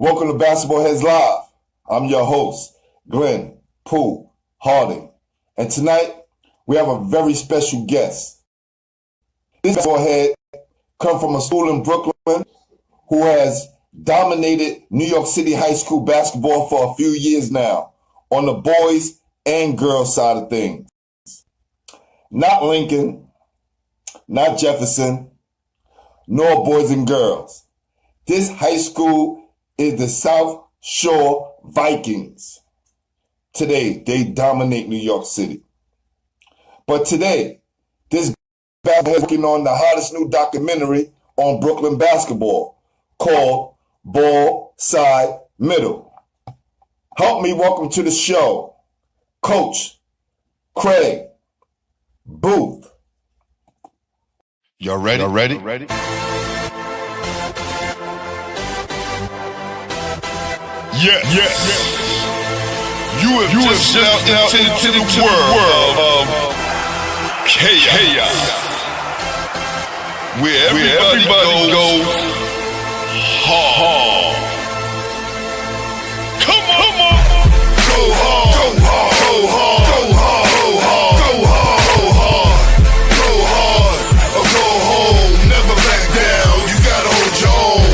Welcome to Basketball Heads Live. I'm your host, Glenn Pooh Harding. And tonight, we have a very special guest. This basketball head comes from a school in Brooklyn who has dominated New York City high school basketball for a few years now on the boys and girls side of things. Not Lincoln, not Jefferson, nor boys and girls. This high school is the South Shore Vikings. Today, they dominate New York City. But today, this basketball is working on the hottest new documentary on Brooklyn basketball called Ball Side Middle. Help me welcome to the show, Coach Craig Boothe. Y'all ready? Yeah. You have just stepped out into the world of chaos, where everybody goes hard. Come on. Go hard. Go hard. Go hard. Go hard. Go hard. Go hard. Or go home. Never back down. You gotta hold your own.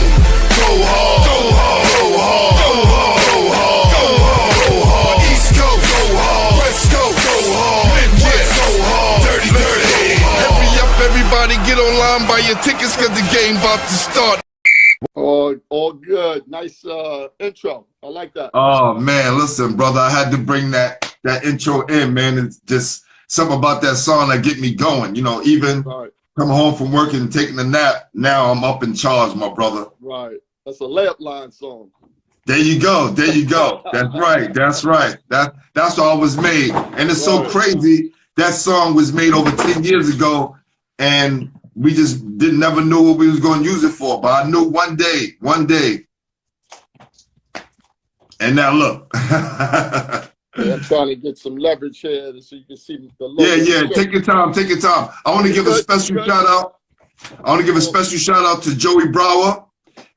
Go hard. Go hard. Go hard. Go hard. Go hard. Go hard. East Coast. Go hard. West Coast. Go hard. Midwest. Go hard. Dirty. Hurry up, everybody. Get online, buy your tickets, cause the game about to start. All good. Nice intro. I like that. Oh man, listen, brother, I had to bring that intro in, man. It's just something about that song that get me going. You know, even Right. coming home from work and taking a nap, now I'm up in charge, my brother. Right. That's a layup line song. There you go. That's right. That's how it was made. And it's so Right. crazy. That song was made over 10 years ago, and we just never knew what we was going to use it for. But I knew one day. And now look. Yeah, I'm trying to get some leverage here so you can see the logo. Yeah. Take your time. I want to give a special shout out. I want to give a special shout out to Joey Brower,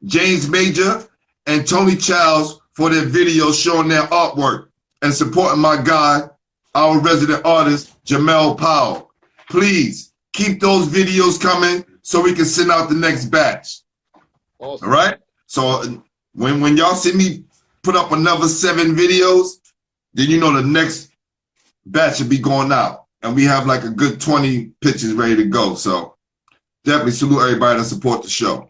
James Major, and Tony Childs for their videos showing their artwork and supporting my guy, our resident artist, Jamel Powell. Please keep those videos coming so we can send out the next batch. Awesome. All right? So when y'all see me put up another 7 videos, then you know the next batch will be going out. And we have like a good 20 pictures ready to go. So definitely salute everybody that support the show.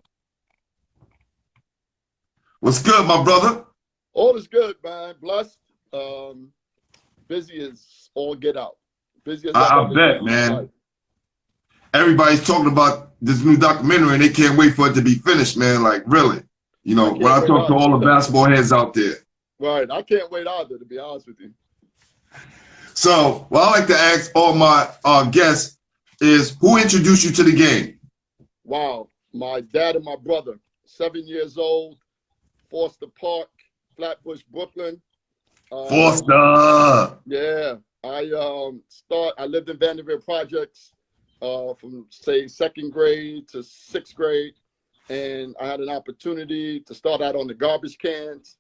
What's good, my brother? All is good, man. Blessed. Busy as all get out. Busy as I bet, man. Life. Everybody's talking about this new documentary and they can't wait for it to be finished, man. Like, really. You know, when I talk to all the basketball heads out there. Right. I can't wait either, to be honest with you. So, what I like to ask all my guests is, who introduced you to the game? Wow. My dad and my brother, 7 years old, Foster Park, Flatbush, Brooklyn. Foster. Yeah. I lived in Vanderbilt Projects from, say, 2nd grade to 6th grade. And I had an opportunity to start out on the garbage cans,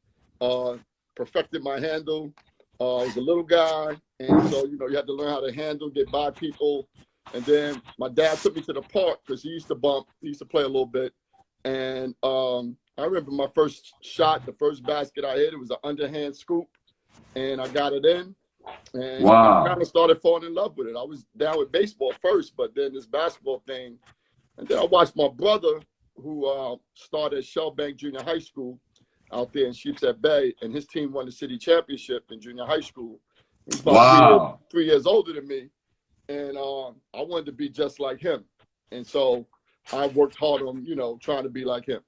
perfected my handle. I was a little guy, and so, you had to learn how to handle, get by people. And then my dad took me to the park because he used to bump. He used to play a little bit. And I remember my first shot, the first basket I hit, it was an underhand scoop, and I got it in. And wow. I kind of started falling in love with it. I was down with baseball first, but then this basketball thing. And then I watched my brother, who started Shellbank Junior High School out there in Sheepshead Bay, and his team won the city championship in junior high school. He's about 3 years older than me, and I wanted to be just like him. And so I worked hard on, trying to be like him.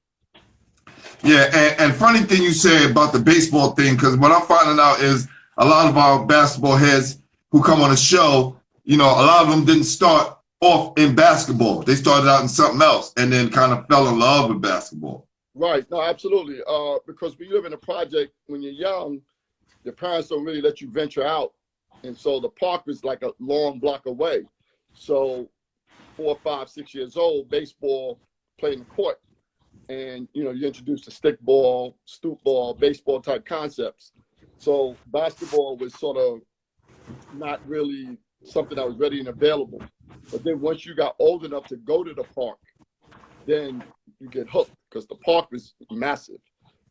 Yeah, and funny thing you say about the baseball thing, because what I'm finding out is a lot of our basketball heads who come on the show, a lot of them didn't start off in basketball. They started out in something else and then kind of fell in love with basketball. Right. No, absolutely. Because when you live in a project, when you're young, your parents don't really let you venture out. And so the park was like a long block away. So 4, 5, 6 years old, baseball, playing the court. and you introduce the stick ball, stoop ball, baseball type concepts. So basketball was sort of not really something that was ready and available. But then once you got old enough to go to the park, then you get hooked because the park was massive.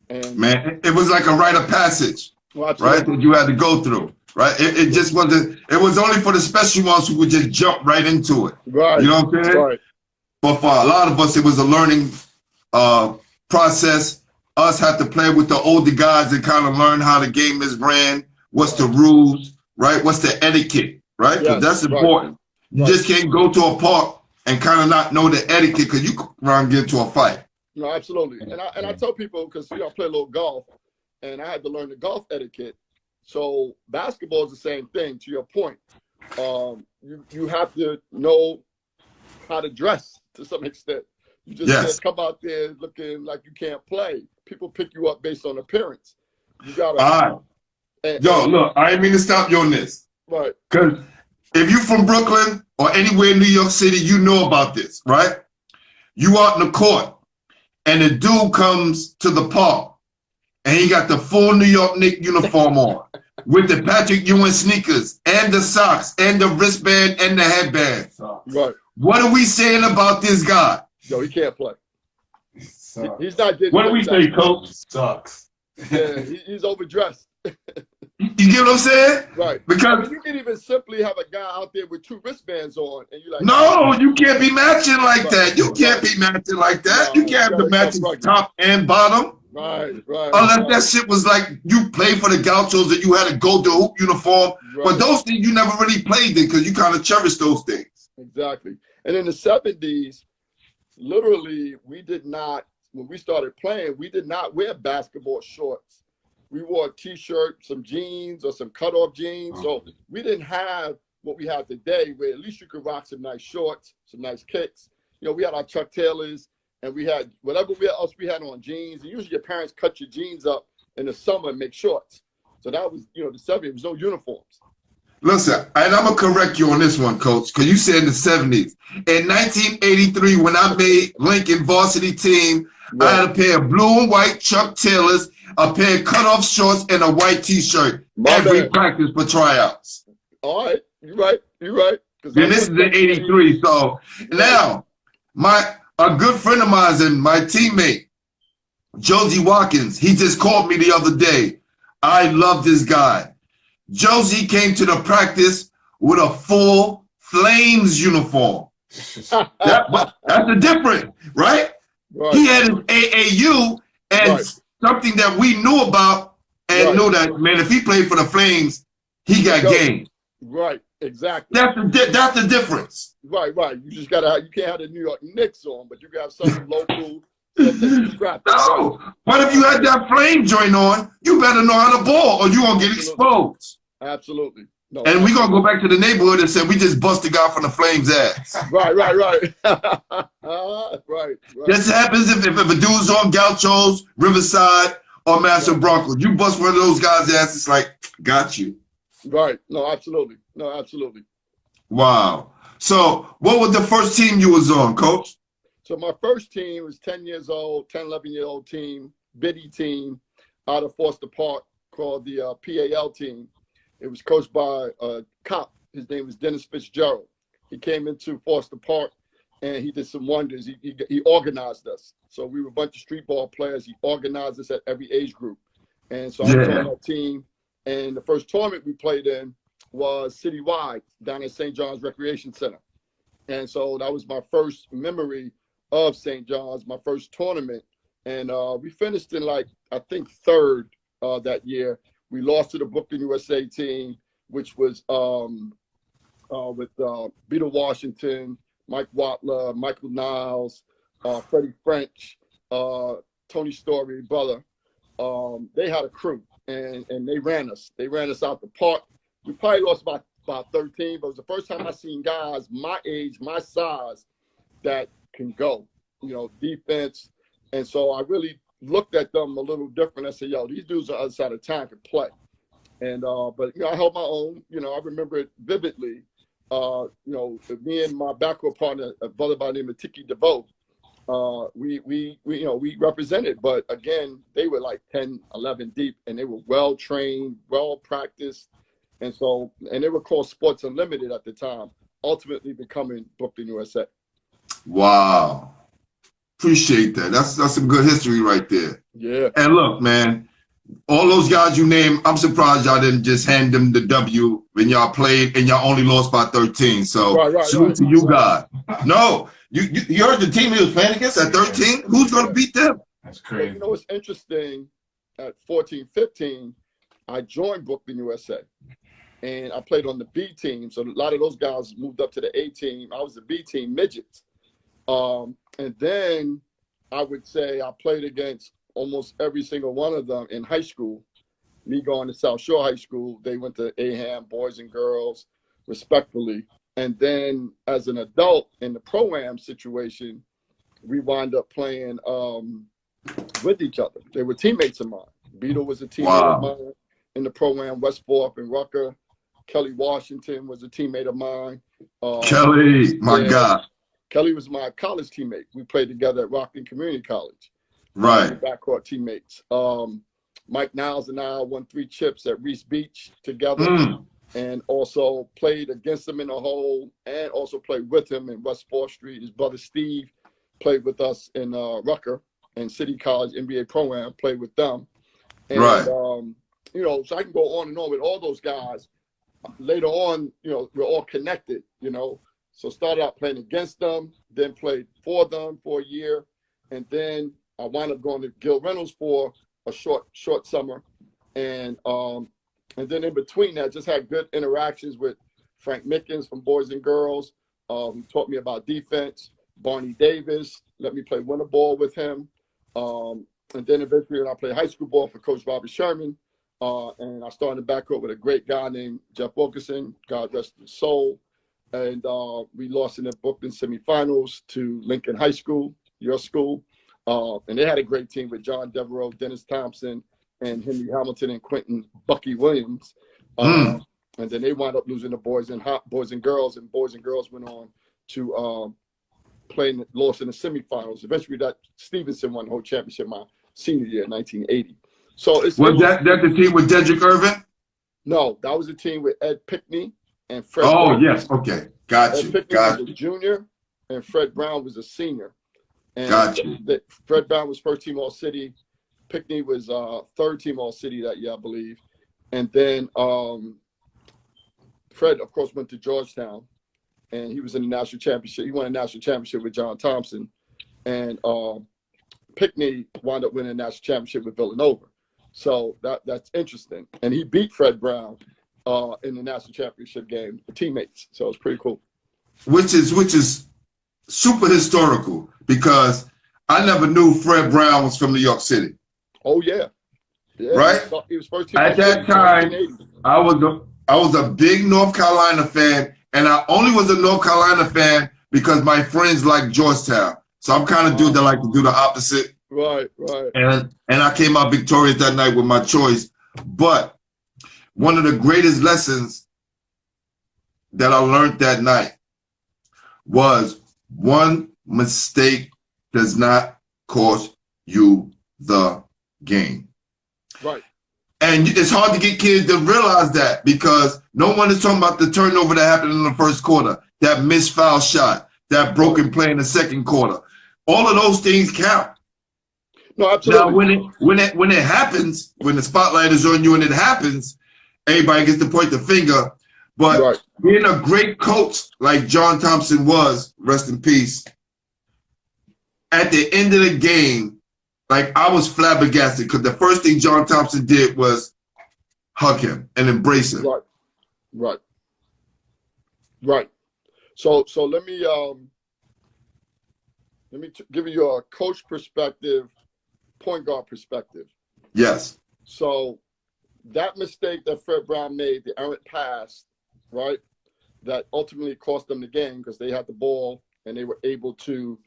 And Man, it was like a rite of passage, well, right? That you had to go through, right? It just wasn't. It was only for the special ones who would just jump right into it. Right. You know what I'm saying? Right. But for a lot of us, it was a learning process. Us had to play with the older guys and kind of learn how the game is ran. What's the rules, right? What's the etiquette, right? Because that's important. You just can't go to a park and kind of not know the etiquette because you could run and get into a fight. No, absolutely. And I tell people, because I play a little golf, and I had to learn the golf etiquette. So basketball is the same thing. To your point, you have to know how to dress to some extent. You just can't come out there looking like you can't play. People pick you up based on appearance. You gotta. All right. Yo, look, I didn't mean to stop you on this. Right. Because if you're from Brooklyn or anywhere in New York City, you know about this, right? You out in the court, and the dude comes to the park, and he got the full New York Knicks uniform on, with the Patrick Ewing sneakers, and the socks, and the wristband, and the headband. Right. What are we saying about this guy? Yo, he can't play. He's not getting. What do we say, Coach? Sucks. Yeah, he's overdressed. You get what I'm saying? Right. Because you can even simply have a guy out there with 2 wristbands on, and you're like, no, you can't be matching like that. You can't be matching like that. You can't have the matching top and bottom. Right. Unless that shit was like you played for the Gauchos and you had to go to hoop uniform. Right. But those things you never really played in because you kind of cherish those things. Exactly. And in the 70s, literally, we did not, when we started playing, we did not wear basketball shorts. We wore a T-shirt, some jeans, or some cutoff jeans. So we didn't have what we have today, where at least you could rock some nice shorts, some nice kicks. We had our Chuck Taylors, and we had whatever else we had on jeans. And usually your parents cut your jeans up in the summer and make shorts. So that was, the 70s. There was no uniforms. Listen, and I'm going to correct you on this one, Coach, because you said in the 70s. In 1983, when I made Lincoln varsity team, I had a pair of blue and white Chuck Taylors, a pair of cutoff shorts, and a white T-shirt every practice for tryouts. All right. You're right. And this is in 83. So now, a good friend of mine and my teammate, Josie Watkins, he just called me the other day. I love this guy. Josie came to the practice with a full Flames uniform. That's the difference, right? He had his AAU and something that we knew about and knew that, man, if he played for the Flames, he got game. Right, exactly. That's the difference. Right. You just you can't have the New York Knicks on, but you got something local. No, but if you had that Flame joint on, you better know how to ball or you're going to get exposed. Absolutely. No, and we're going to go back to the neighborhood and say, we just bust the guy from the Flames' ass. Right. right. This happens if a dude's on Gauchos, Riverside, or Massive Broncos. You bust one of those guys' ass, it's like, got you. Right. No, absolutely. Wow. So what was the first team you was on, Coach? So my first team was 10 years old, 10, 11-year-old team, biddy team out of Foster Park called the PAL team. It was coached by a cop. His name was Dennis Fitzgerald. He came into Foster Park, and he did some wonders. He organized us. So we were a bunch of street ball players. He organized us at every age group. And so I was on that team. And the first tournament we played in was citywide down at St. John's Recreation Center. And so that was my first memory of St. John's, my first tournament. And we finished in I think third that year. We lost to the Brooklyn USA team, which was with Boothe Washington, Mike Watler, Michael Niles, Freddie French, Tony Story, brother. They had a crew, and they ran us. They ran us out the park. We probably lost about 13, but it was the first time I seen guys my age, my size, that can go, defense. And so I really looked at them a little different. I said, yo, these dudes are outside of time can play. And but I held my own. I remember it vividly. Me and my backcourt partner, a brother by the name of Tiki DeVoe, we represented. But again, they were like 10, 11 deep, and they were well trained, well practiced, and they were called Sports Unlimited at the time. Ultimately becoming Boothe USA. Wow. Appreciate that. That's some good history right there. Yeah. And look, man, all those guys you named, I'm surprised y'all didn't just hand them the W when y'all played and y'all only lost by 13. So salute to you guys. No, you heard the team he was playing against at 13? Who's going to beat them? That's crazy. Well, you know what's interesting? At 14, 15, I joined Boothe USA. And I played on the B team. So a lot of those guys moved up to the A team. I was the B team midgets. And then I would say I played against almost every single one of them in high school. Me going to South Shore High School, they went to AHAM, boys and girls, respectfully. And then as an adult in the pro-am situation, we wound up playing with each other. They were teammates of mine. Beetle was a teammate of mine in the pro-am, West Fourth and Rucker. Kelly Washington was a teammate of mine. Kelly, my God. Kelly was my college teammate. We played together at Rockland Community College. Right. Backcourt teammates. Mike Niles and I won 3 chips at Reese Beach together, and also played against him in the hole, and also played with him in West 4th Street. His brother Steve played with us in Rucker and City College NBA Pro-Am, played with them. And, you know, so I can go on and on with all those guys. Later on, you know, we're all connected, you know. So started out playing against them, then played for them for a year, and then I wound up going to Gil Reynolds for a short summer, and then in between that, just had good interactions with Frank Mickens from Boys and Girls, who taught me about defense. Barney Davis let me play winter ball with him, and then eventually when I played high school ball for Coach Robert Sherman, and I started in the backcourt with a great guy named Jeff Wilkerson, God rest his soul. And we lost in the Brooklyn semifinals to Lincoln High School, your school. And they had a great team with John Devereaux, Dennis Thompson, and Henry Hamilton and Quentin Bucky Williams. And then they wound up losing the boys and girls, and boys and girls went on to lost in the semifinals. Eventually, that Stevenson won the whole championship my senior year, 1980. So was that the team with Dedrick Irvin? No, that was a team with Ed Pickney and Fred. Oh, Brown. yes. Okay. Got you. Ed Pickney was a junior, and Fred Brown was a senior. And Fred Brown was first team All-City. Pickney was third team All-City that year, I believe. And then Fred, of course, went to Georgetown, and he was in the national championship. He won a national championship with John Thompson. And Pickney wound up winning a national championship with Villanova. So that's interesting. And he beat Fred Brown in the national championship game, teammates. So it's pretty cool. Which is super historical, because I never knew Fred Brown was from New York City. Oh yeah. Right? He was first team at that time. I was a big North Carolina fan, and I only was a North Carolina fan because my friends like Georgetown. So I'm kind of dude that like to do the opposite. Right. And I came out victorious that night with my choice. But one of the greatest lessons that I learned that night was one mistake does not cost you the game. Right. And it's hard to get kids to realize that, because no one is talking about the turnover that happened in the first quarter, that missed foul shot, that broken play in the second quarter. All of those things count. No, absolutely. Now, when it happens, when the spotlight is on you and it happens, everybody gets to point the finger. But being a great coach like John Thompson was, rest in peace, at the end of the game, like, I was flabbergasted, because the first thing John Thompson did was hug him and embrace him. Right. So let me give you a coach perspective, point guard perspective. Yes. So that mistake that Fred Brown made, the errant pass, right, that ultimately cost them the game because they had the ball and they were able to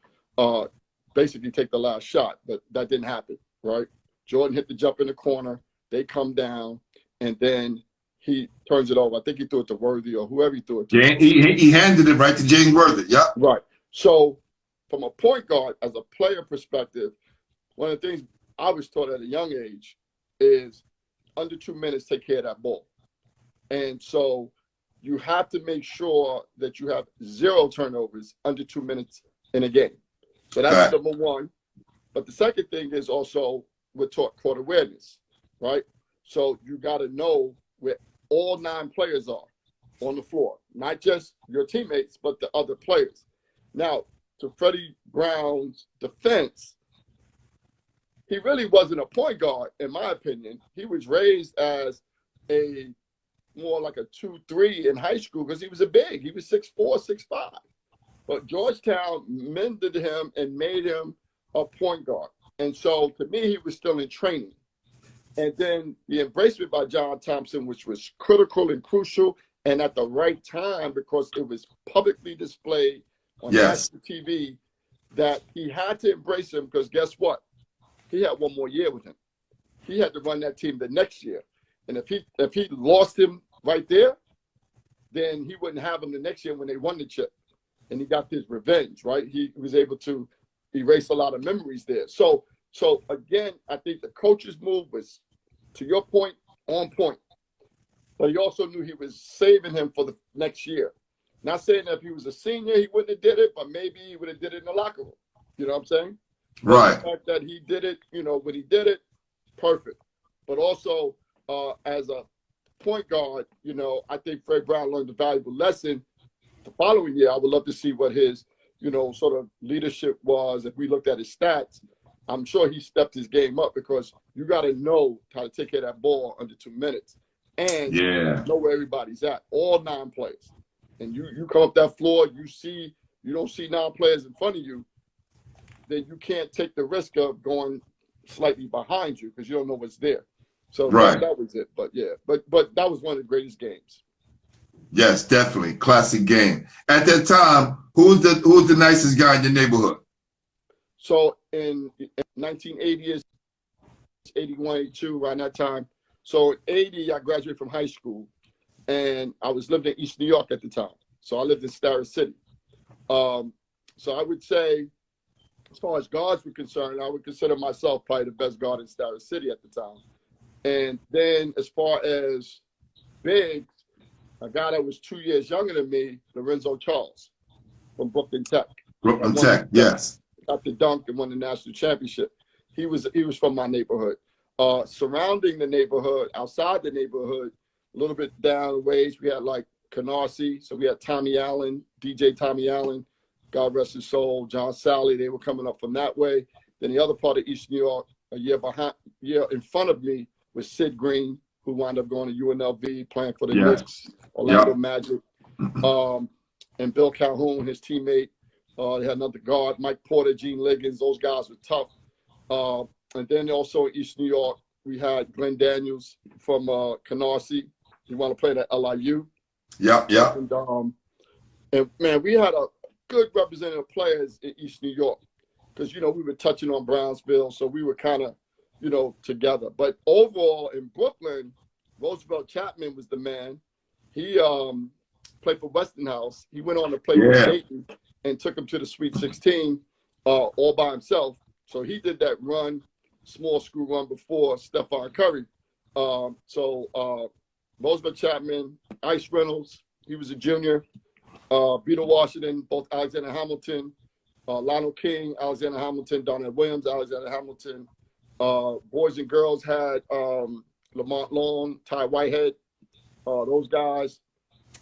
basically take the last shot, but that didn't happen, right? Jordan hit the jump in the corner, they come down, and then he turns it over. I think he threw it to Worthy or whoever he threw it to. He handed it right to James Worthy, yeah. Right. So from a point guard, as a player perspective, one of the things I was taught at a young age is under 2 minutes, take care of that ball. And so you have to make sure that you have 0 turnovers under 2 minutes in a game. So that's number one. But the second thing is also we're taught court awareness, right? So you got to know where all 9 players are on the floor, not just your teammates, but the other players. Now, to Freddie Brown's defense, he really wasn't a point guard, in my opinion. He was raised as a more like a 2-3 in high school because he was a big. He was 6'4", 6'5". But Georgetown mended him and made him a point guard. And so, to me, he was still in training. And then the embracement by John Thompson, which was critical and crucial and at the right time because it was publicly displayed on national TV that he had to embrace him because guess what? He had 1 more year with him. He had to run that team the next year. And if he lost him right there, then he wouldn't have him the next year when they won the chip. And he got his revenge, right? He was able to erase a lot of memories there. So again, I think the coach's move was, to your point, on point. But he also knew he was saving him for the next year. Not saying that if he was a senior, he wouldn't have did it, but maybe he would have did it in the locker room. You know what I'm saying? Right. The fact that he did it, when he did it, perfect. But also, as a point guard, I think Fred Brown learned a valuable lesson. The following year, I would love to see what his, sort of leadership was. If we looked at his stats, I'm sure he stepped his game up because you got to know how to take care of that ball under 2 minutes and know where everybody's at, all 9 players. And you come up that floor, you don't see 9 players in front of you, then you can't take the risk of going slightly behind you because you don't know what's there. So that was it. But yeah, but that was one of the greatest games. Yes, definitely. Classic game. At that time, who's the nicest guy in your neighborhood? So in 1980, 81, 82, around that time. So in 80, I graduated from high school, and I was living in East New York at the time. So I lived in Starrett City. So I would say, as far as guards were concerned, I would consider myself probably the best guard in Starrett City at the time. And then as far as bigs, a guy that was 2 years younger than me, Lorenzo Charles from Brooklyn Tech. Brooklyn Tech, yes. Got the dunk and won the national championship. He was from my neighborhood. Surrounding the neighborhood, outside the neighborhood, a little bit down the ways, we had like Canarsie. So we had Tommy Allen, DJ Tommy Allen, God rest his soul, John Sally. They were coming up from that way. Then the other part of East New York, a year in front of me was Sid Green, who wound up going to UNLV, playing for the Knicks, Orlando Magic. And Bill Calhoun, his teammate. They had another guard, Mike Porter, Gene Liggins. Those guys were tough. And then also in East New York, we had Glenn Daniels from Canarsie. He wanted to play at LIU. And man, we had a good representative players in East New York because, we were touching on Brownsville, so we were kind of, together. But overall in Brooklyn, Roosevelt Chapman was the man. He played for Westinghouse. He went on to play for Dayton and took him to the Sweet 16 all by himself. So he did that run, small school run before Stephon Curry. Roosevelt Chapman, Ice Reynolds, he was a junior. Beetle Washington, both Alexander Hamilton, Lionel King, Alexander Hamilton, Donnell Williams, Alexander Hamilton. Boys and girls had Lamont Long, Ty Whitehead, those guys.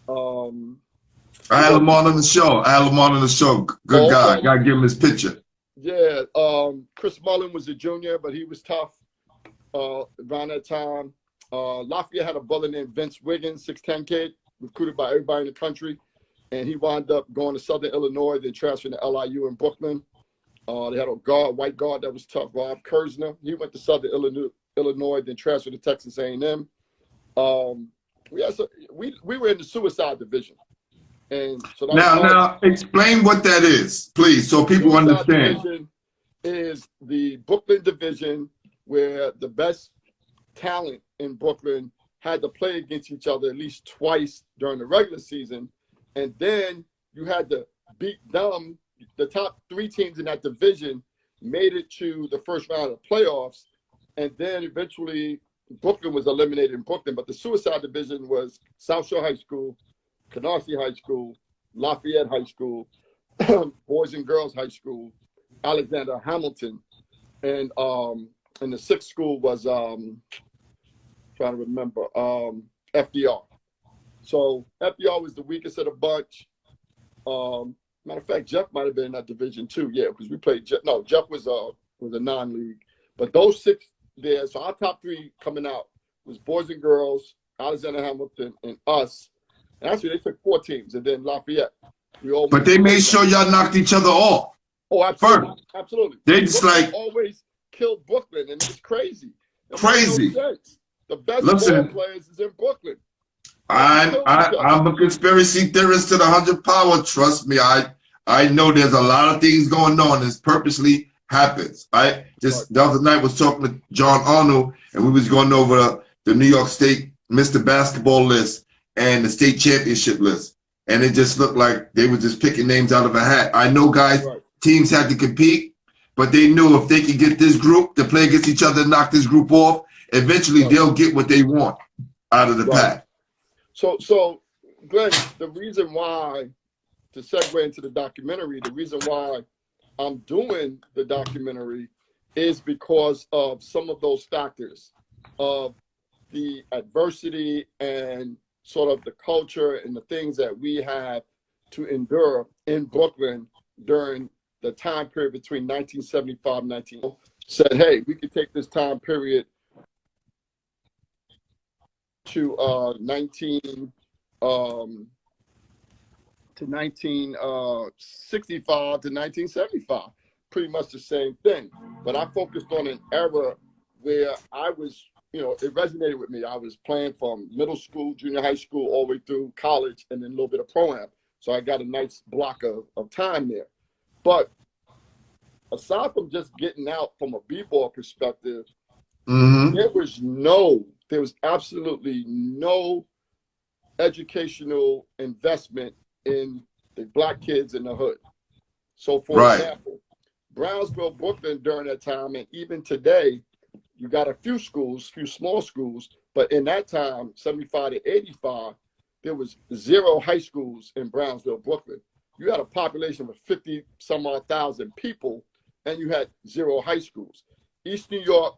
I had Lamont on the show. Good guy. Gotta give him his picture. Yeah. Chris Mullen was a junior, but he was tough around that time. Lafayette had a brother named Vince Wiggins, 6'10" kid, recruited by everybody in the country. And he wound up going to Southern Illinois, then transferring to LIU in Brooklyn. They had a white guard that was tough, Rob Kersner. He went to Southern Illinois, then transferred to Texas A&M. We were in the suicide division. And so now explain what that is, please, so people understand. Division is the Brooklyn division where the best talent in Brooklyn had to play against each other at least twice during the regular season. And then you had to beat them, the top 3 teams in that division made it to the first round of playoffs, and then eventually Brooklyn was eliminated in Brooklyn. But the suicide division was South Shore High School, Canarsie High School, Lafayette High School, Boys and Girls High School, Alexander Hamilton, and the 6th school was trying to remember FDR. So FDR was the weakest of the bunch. Matter of fact, Jeff might have been in that division too. Yeah, because we played Jeff. No, Jeff was a non-league. But those 6 there, so our top 3 coming out was Boys and Girls, Alexander Hamilton, and us. And actually, they took 4 teams, and then Lafayette. But they made sure y'all knocked each other off. Oh, absolutely. First. Absolutely. They just Brooklyn like always killed Brooklyn, and it's crazy. crazy. No sense. The best ball players is in Brooklyn. I'm a conspiracy theorist to the 100 power. Trust me, I know there's a lot of things going on. This purposely happens. I just the other night was talking to John Arnold, and we was going over the New York State Mr. Basketball list and the state championship list, and it just looked like they were just picking names out of a hat. I know, guys, teams had to compete, but they knew if they could get this group to play against each other and knock this group off, eventually they'll get what they want out of the pack. So, Glenn, the reason why, to segue into the documentary, the reason why I'm doing the documentary is because of some of those factors of the adversity and sort of the culture and the things that we had to endure in Brooklyn during the time period between 1975 and 19 said, hey, we could take this time period to 1965 to 1975, pretty much the same thing. But I focused on an era where I was, it resonated with me. I was playing from middle school, junior high school, all the way through college, and then a little bit of pro-am. So I got a nice block of time there. But aside from just getting out from a b-ball perspective, there was absolutely no educational investment in the Black kids in the hood. So for example, Brownsville, Brooklyn during that time, and even today, you got a few schools, few small schools, but in that time, 75 to 85, there was 0 high schools in Brownsville, Brooklyn. You had a population of 50 some odd thousand people, and you had 0 high schools. East New York,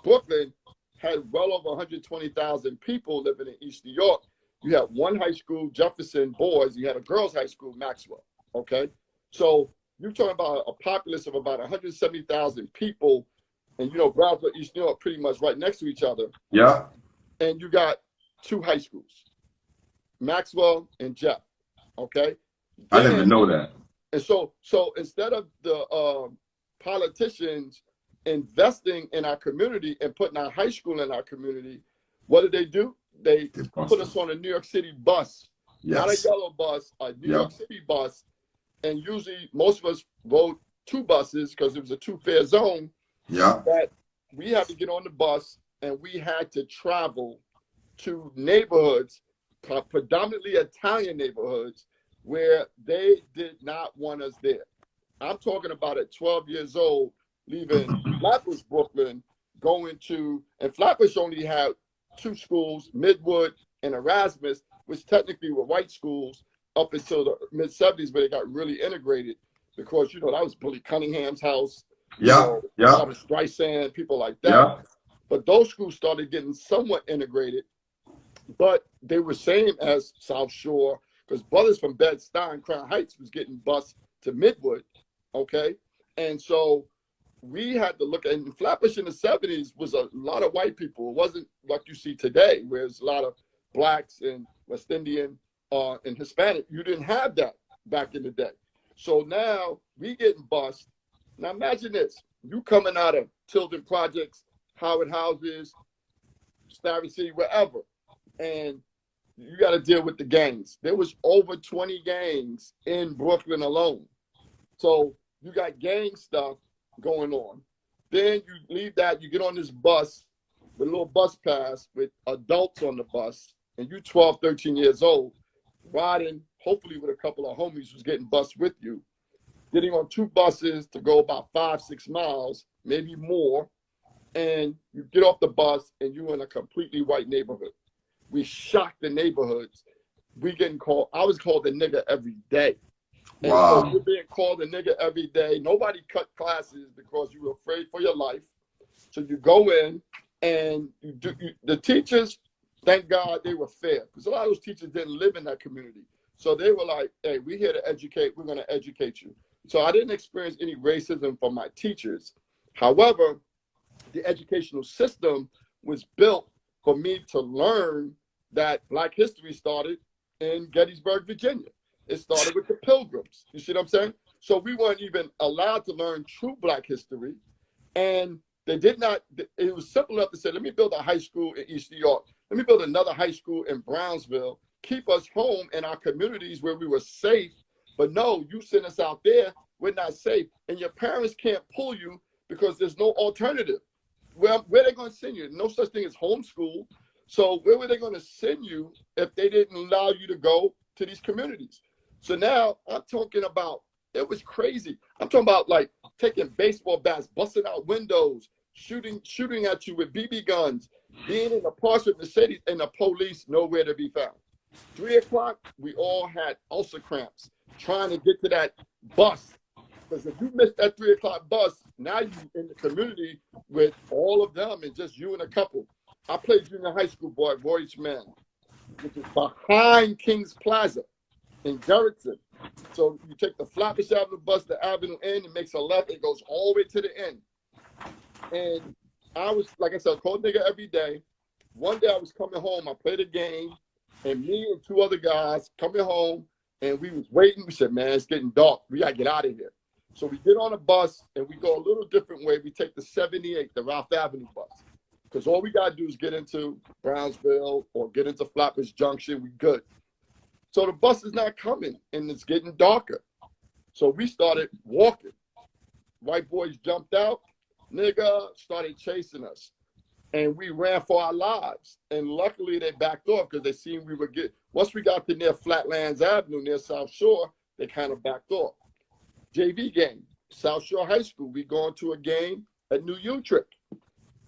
Brooklyn had well over 120,000 people living in East New York. You had 1 high school, Jefferson Boys. You had a girls' high school, Maxwell. Okay, so you're talking about a populace of about 170,000 people, and Brownsville, East New York, pretty much right next to each other. Yeah. And you got 2 high schools, Maxwell and Jeff. Okay. I didn't even know that. And so instead of the politicians investing in our community and putting our high school in our community, what did they do? They put us on a New York City bus, not a yellow bus, a New York City bus. And usually most of us rode 2 buses because it was a 2-fare zone. Yeah. That we had to get on the bus and we had to travel to neighborhoods, predominantly Italian neighborhoods, where they did not want us there. I'm talking about at 12 years old, leaving Flatbush, Brooklyn, going to, and Flatbush only had 2 schools, Midwood and Erasmus, which technically were white schools up until the mid-70s, where they got really integrated because, that was Billy Cunningham's house. Barbara Streisand, people like that. Yeah. But those schools started getting somewhat integrated, but they were same as South Shore, because brothers from Bed-Stuy, Crown Heights was getting bused to Midwood, okay? And so we had to look at, and Flatbush in the 70s was a lot of white people. It wasn't like you see today, where there's a lot of Blacks and West Indian and Hispanic. You didn't have that back in the day. So now we getting bused. Now imagine this, you coming out of Tilden Projects, Howard Houses, Starry City, wherever, and you got to deal with the gangs. There was over 20 gangs in Brooklyn alone. So you got gang stuff going on. Then you leave that, you get on this bus with a little bus pass with adults on the bus, and you 12, 13 years old, riding, hopefully with a couple of homies who's getting bused with you. getting on 2 buses to go about 5-6 miles, maybe more, and you get off the bus and you're in a completely white neighborhood. We shocked the neighborhoods. We getting called. I was called a nigga every day. And Wow. so you're being called a nigga every day. Nobody cut classes because you were afraid for your life. So you go in and the teachers, thank God they were fair, because a lot of those teachers didn't live in that community. So they were like, hey, we're here to educate. We're going to educate you. So I didn't experience any racism from my teachers. However, the educational system was built for me to learn that Black history started in Gettysburg, Virginia. It started with the Pilgrims. You see what I'm saying? So we weren't even allowed to learn true Black history. And they did not, it was simple enough to say, let me build a high school in East New York. Let me build another high school in Brownsville. Keep us home in our communities where we were safe. But no, you send us out there, we're not safe. And your parents can't pull you because there's no alternative. Where are they going to send you? No such thing as homeschool. So where were they going to send you if they didn't allow you to go to these communities? So now I'm talking about, it was crazy. I'm talking about like taking baseball bats, busting out windows, shooting at you with BB guns, being in the parks with Mercedes, and the police nowhere to be found. 3 o'clock, we all had ulcer cramps trying to get to that bus. Because if you missed that 3 o'clock bus, now you in the community with all of them and just you and a couple. I played junior high school boy, Royce Man, which is behind King's Plaza in Gerritsen. So you take the Flatbush Avenue bus, the Avenue N, it makes a left, it goes all the way to the end. And I was, like I said, called nigga every day. One day I was coming home, I played a game, and me and 2 other guys coming home, and we was waiting. We said, man, it's getting dark. We got to get out of here. So we get on a bus, and we go a little different way. We take the 78, the Ralph Avenue bus, because all we got to do is get into Brownsville or get into Flatbush Junction. We good. So the bus is not coming, and it's getting darker. So we started walking. White boys jumped out. Nigga started chasing us. And we ran for our lives. And luckily, they backed off because they seen we would get, once we got to near Flatlands Avenue, near South Shore, they kind of backed off. JV game, South Shore High School. We going to a game at New Utrecht.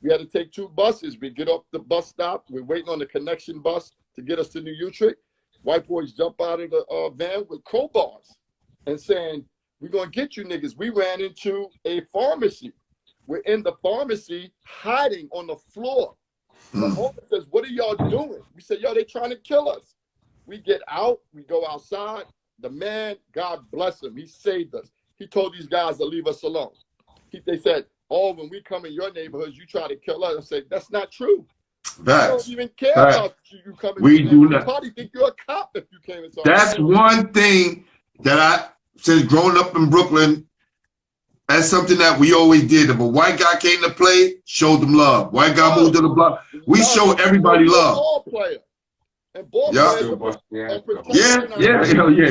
We had to take 2 buses. We get off the bus stop. We're waiting on the connection bus to get us to New Utrecht. White boys jump out of the van with crowbars and saying, we're going to get you niggas. We ran into a pharmacy. We're in the pharmacy hiding on the floor. The owner says, what are y'all doing? We said, yo, they trying to kill us. We get out. We go outside. The man, God bless him, he saved us. He told these guys to leave us alone. They said, oh, when we come in your neighborhoods, you try to kill us. I said, that's not true. Facts. I don't even care Facts. about you coming. We do not. You probably think you're a cop if you came and saw That's one thing that I, since growing up in Brooklyn, that's something that we always did. If a white guy came to play, showed them love. White guy moved to the block, we show everybody love. Ball player. And ball Yeah. players Yeah,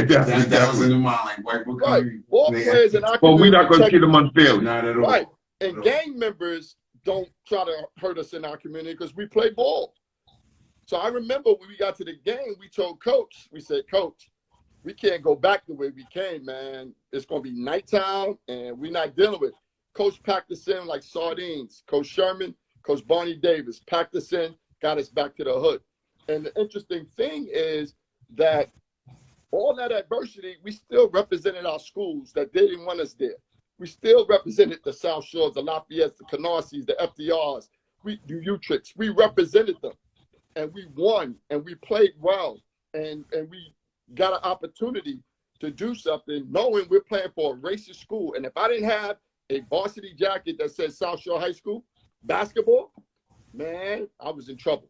definitely. That was in the mind, like white boy. Right. Ball players in our But we're community not going to treat them unfairly. Not at all. right. And gang members don't try to hurt us in our community because we play ball. So I remember when we got to the game, we told Coach, we said, Coach, we can't go back the way we came, man. It's going to be nighttime, and we're not dealing with it. Coach packed us in like sardines. Coach Sherman, Coach Barney Davis packed us in, got us back to the hood. And the interesting thing is that all that adversity, we still represented our schools that they didn't want us there. We still represented the South Shores, the Lafayette, the Canarsies, the FDRs, the Utrechts. We represented them, and we won, and we played well, and we got an opportunity to do something knowing we're playing for a racist school. And if I didn't have a varsity jacket that says South Shore High School basketball, man, I was in trouble.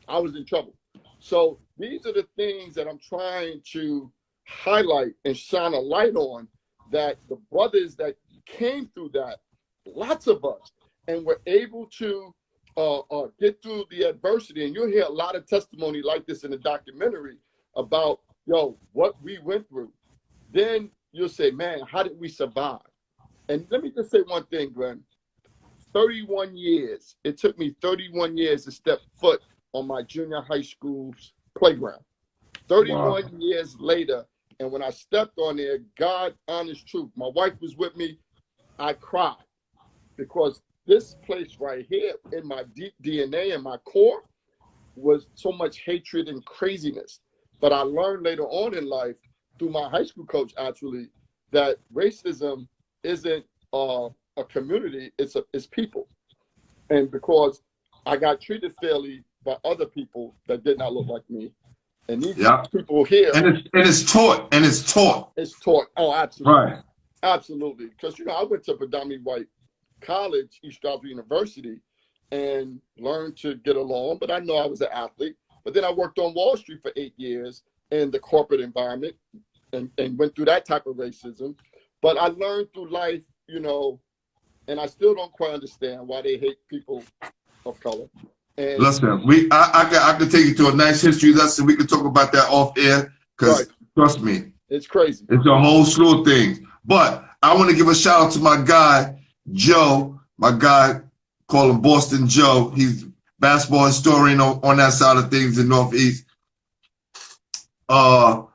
I was in trouble. So these are the things that I'm trying to highlight and shine a light on, that the brothers that came through that, lots of us, and were able to get through the adversity. And you'll hear a lot of testimony like this in the documentary about, yo, what we went through. Then you'll say, man, how did we survive? And let me just say one thing, Glenn. 31 years. It took me 31 years to step foot on my junior high school's playground. 31 years later, And when I stepped on there, God, honest truth, my wife was with me. I cried because this place right here in my deep DNA and my core was so much hatred and craziness. But I learned later on in life through my high school coach, actually, that racism isn't a community, it's people. And because I got treated fairly by other people that did not look like me, and these people here, and it's taught. It's taught. Oh, absolutely, right, absolutely. Because I went to predominantly white college, East Stroudsville University, and learned to get along. But I know I was an athlete. But then I worked on Wall Street for 8 years in the corporate environment, and went through that type of racism. But I learned through life, and I still don't quite understand why they hate people of color. And listen, I can take you to a nice history lesson. We can talk about that off air, because trust me, it's crazy. It's a whole slew of things. But I want to give a shout out to my guy, Joe, my guy, call him Boston Joe. He's basketball historian on that side of things in Northeast. Look,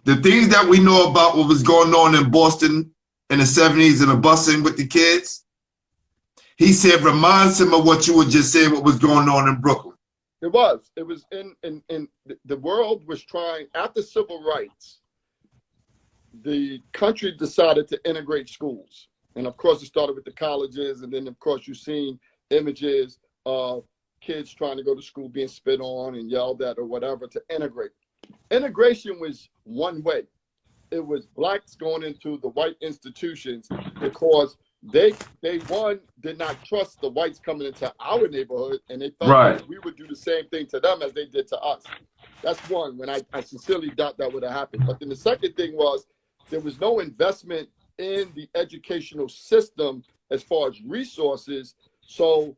the things that we know about what was going on in Boston in the 70s and the busing with the kids, he said reminds him of what you were just saying, what was going on in Brooklyn. It was in the world was trying, after civil rights, the country decided to integrate schools. And of course, it started with the colleges. And then, of course, you've seen images of kids trying to go to school being spit on and yelled at or whatever to integrate. Integration was one way. It was blacks going into the white institutions because they did not trust the whites coming into our neighborhood, and they felt like we would do the same thing to them as they did to us. That's one, when I sincerely doubt that would have happened. But then the second thing was there was no investment in the educational system as far as resources. So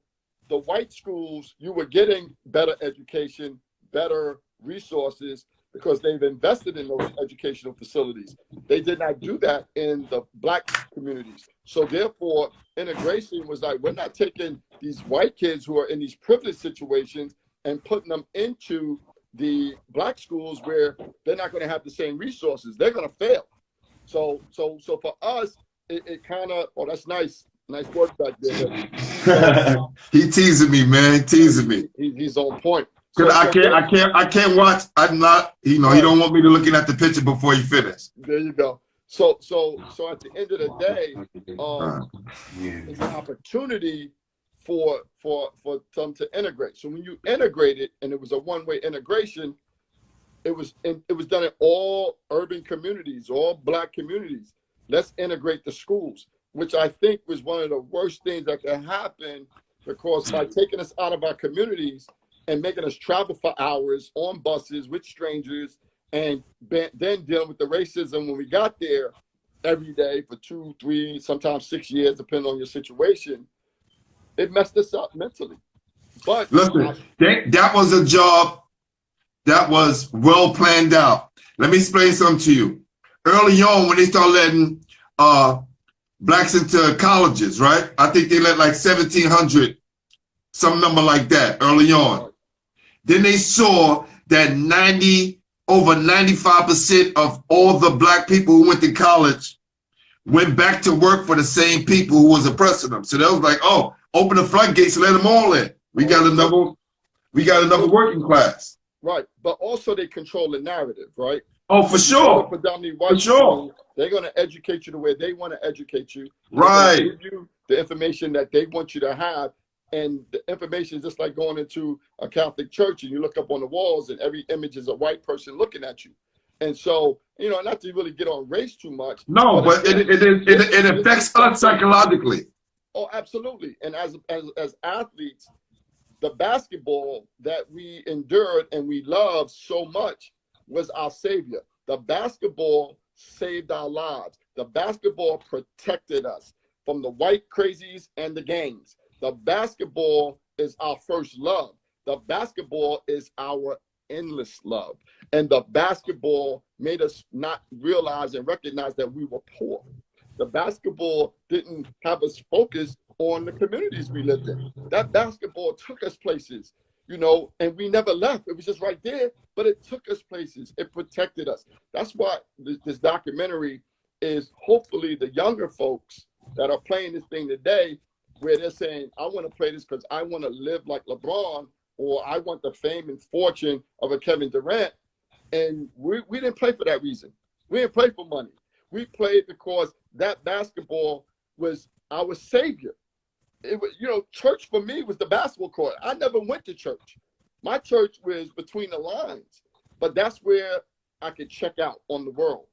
the white schools, you were getting better education, better resources, because they've invested in those educational facilities. They did not do that in the black communities. So therefore, integration was like, we're not taking these white kids who are in these privileged situations and putting them into the black schools where they're not going to have the same resources. They're going to fail. So for us, it kind of, oh, that's nice work back there. He teasing me, man, teasing me. He's on point. Cause I can't watch. I'm not, he don't want me to looking at the picture before he finished. There you go. So at the end of the day, it's an opportunity for them to integrate. So when you integrate it, and it was a one-way integration, it was done in all urban communities, all black communities. Let's integrate the schools, which I think was one of the worst things that could happen, because by taking us out of our communities and making us travel for hours on buses with strangers, and then dealing with the racism when we got there every day for 2, 3, sometimes 6 years, depending on your situation, it messed us up mentally. But listen, that was a job that was well planned out. Let me explain something to you. Early on, when they started letting blacks into colleges, right? I think they let like 1,700, some number like that early on. Then they saw that over 95% of all the black people who went to college went back to work for the same people who was oppressing them. So they was like, oh, open the floodgates and let them all in. We got another working class. Right, but also they control the narrative, right? Oh, for sure. Predominantly white for sure. People, they're going to educate you the way they want to educate you. Right. Give you the information that they want you to have. And the information is just like going into a Catholic church and you look up on the walls and every image is a white person looking at you. And so, not to really get on race too much. No, but it affects us psychologically. Oh, absolutely. And as athletes, the basketball that we endured and we loved so much was our savior. The basketball saved our lives. The basketball protected us from the white crazies and the gangs. The basketball is our first love. The basketball is our endless love. And the basketball made us not realize and recognize that we were poor. The basketball didn't have us focus on the communities we lived in. That basketball took us places. and we never left. It was just right there, but it took us places. It protected us. That's why this documentary is hopefully the younger folks that are playing this thing today, where they're saying, I want to play this because I want to live like LeBron, or I want the fame and fortune of a Kevin Durant. And we didn't play for that reason. We didn't play for money. We played because that basketball was our savior. It was, church for me was the basketball court. I never went to church. My church was between the lines, but that's where I could check out on the world.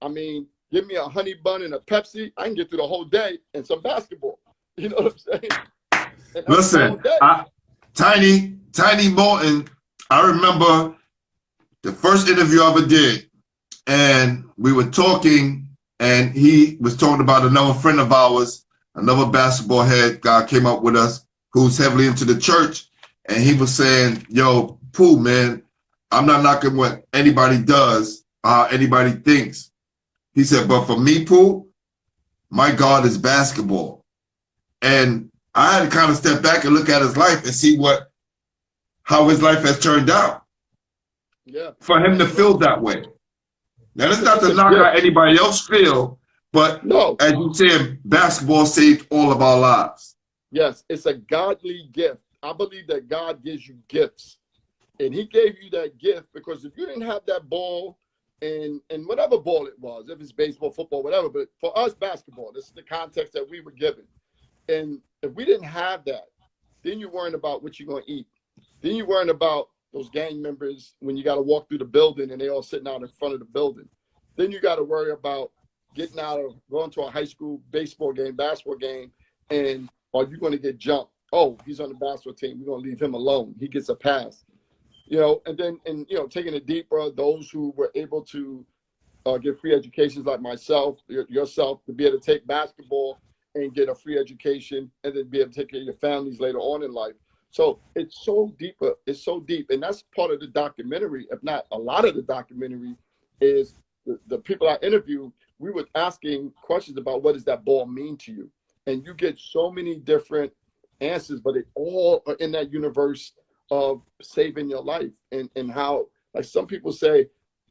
I mean, give me a honey bun and a Pepsi, I can get through the whole day and some basketball. You know what I'm saying? Listen, Tiny Morton, I remember the first interview I ever did, and we were talking, and he was talking about another friend of ours, another basketball head guy came up with us who's heavily into the church, and he was saying, yo, Pooh, man, I'm not knocking what anybody does, anybody thinks. He said, but for me, Pooh, my God is basketball. And I had to kind of step back and look at his life and see how his life has turned out. Yeah. For him to feel that way. Now, that's not to knock out anybody else feel, but no, as you said, basketball saved all of our lives. Yes, it's a godly gift. I believe that God gives you gifts. And he gave you that gift because if you didn't have that ball, and whatever ball it was, if it's baseball, football, whatever, but for us, basketball, this is the context that we were given. And if we didn't have that, then you're worrying about what you're going to eat. Then you're worrying about those gang members when you got to walk through the building and they all sitting out in front of the building. Then you got to worry about getting out of going to a high school baseball game, basketball game, and are you going to get jumped? Oh, he's on the basketball team. We're going to leave him alone. He gets a pass. And then taking it deeper, those who were able to get free educations like myself, yourself, to be able to take basketball and get a free education and then be able to take care of your families later on in life. So it's so deeper. It's so deep. And that's part of the documentary, if not a lot of the documentary, is the people I interviewed, we were asking questions about what does that ball mean to you? And you get so many different answers, but they all are in that universe of saving your life and how, like some people said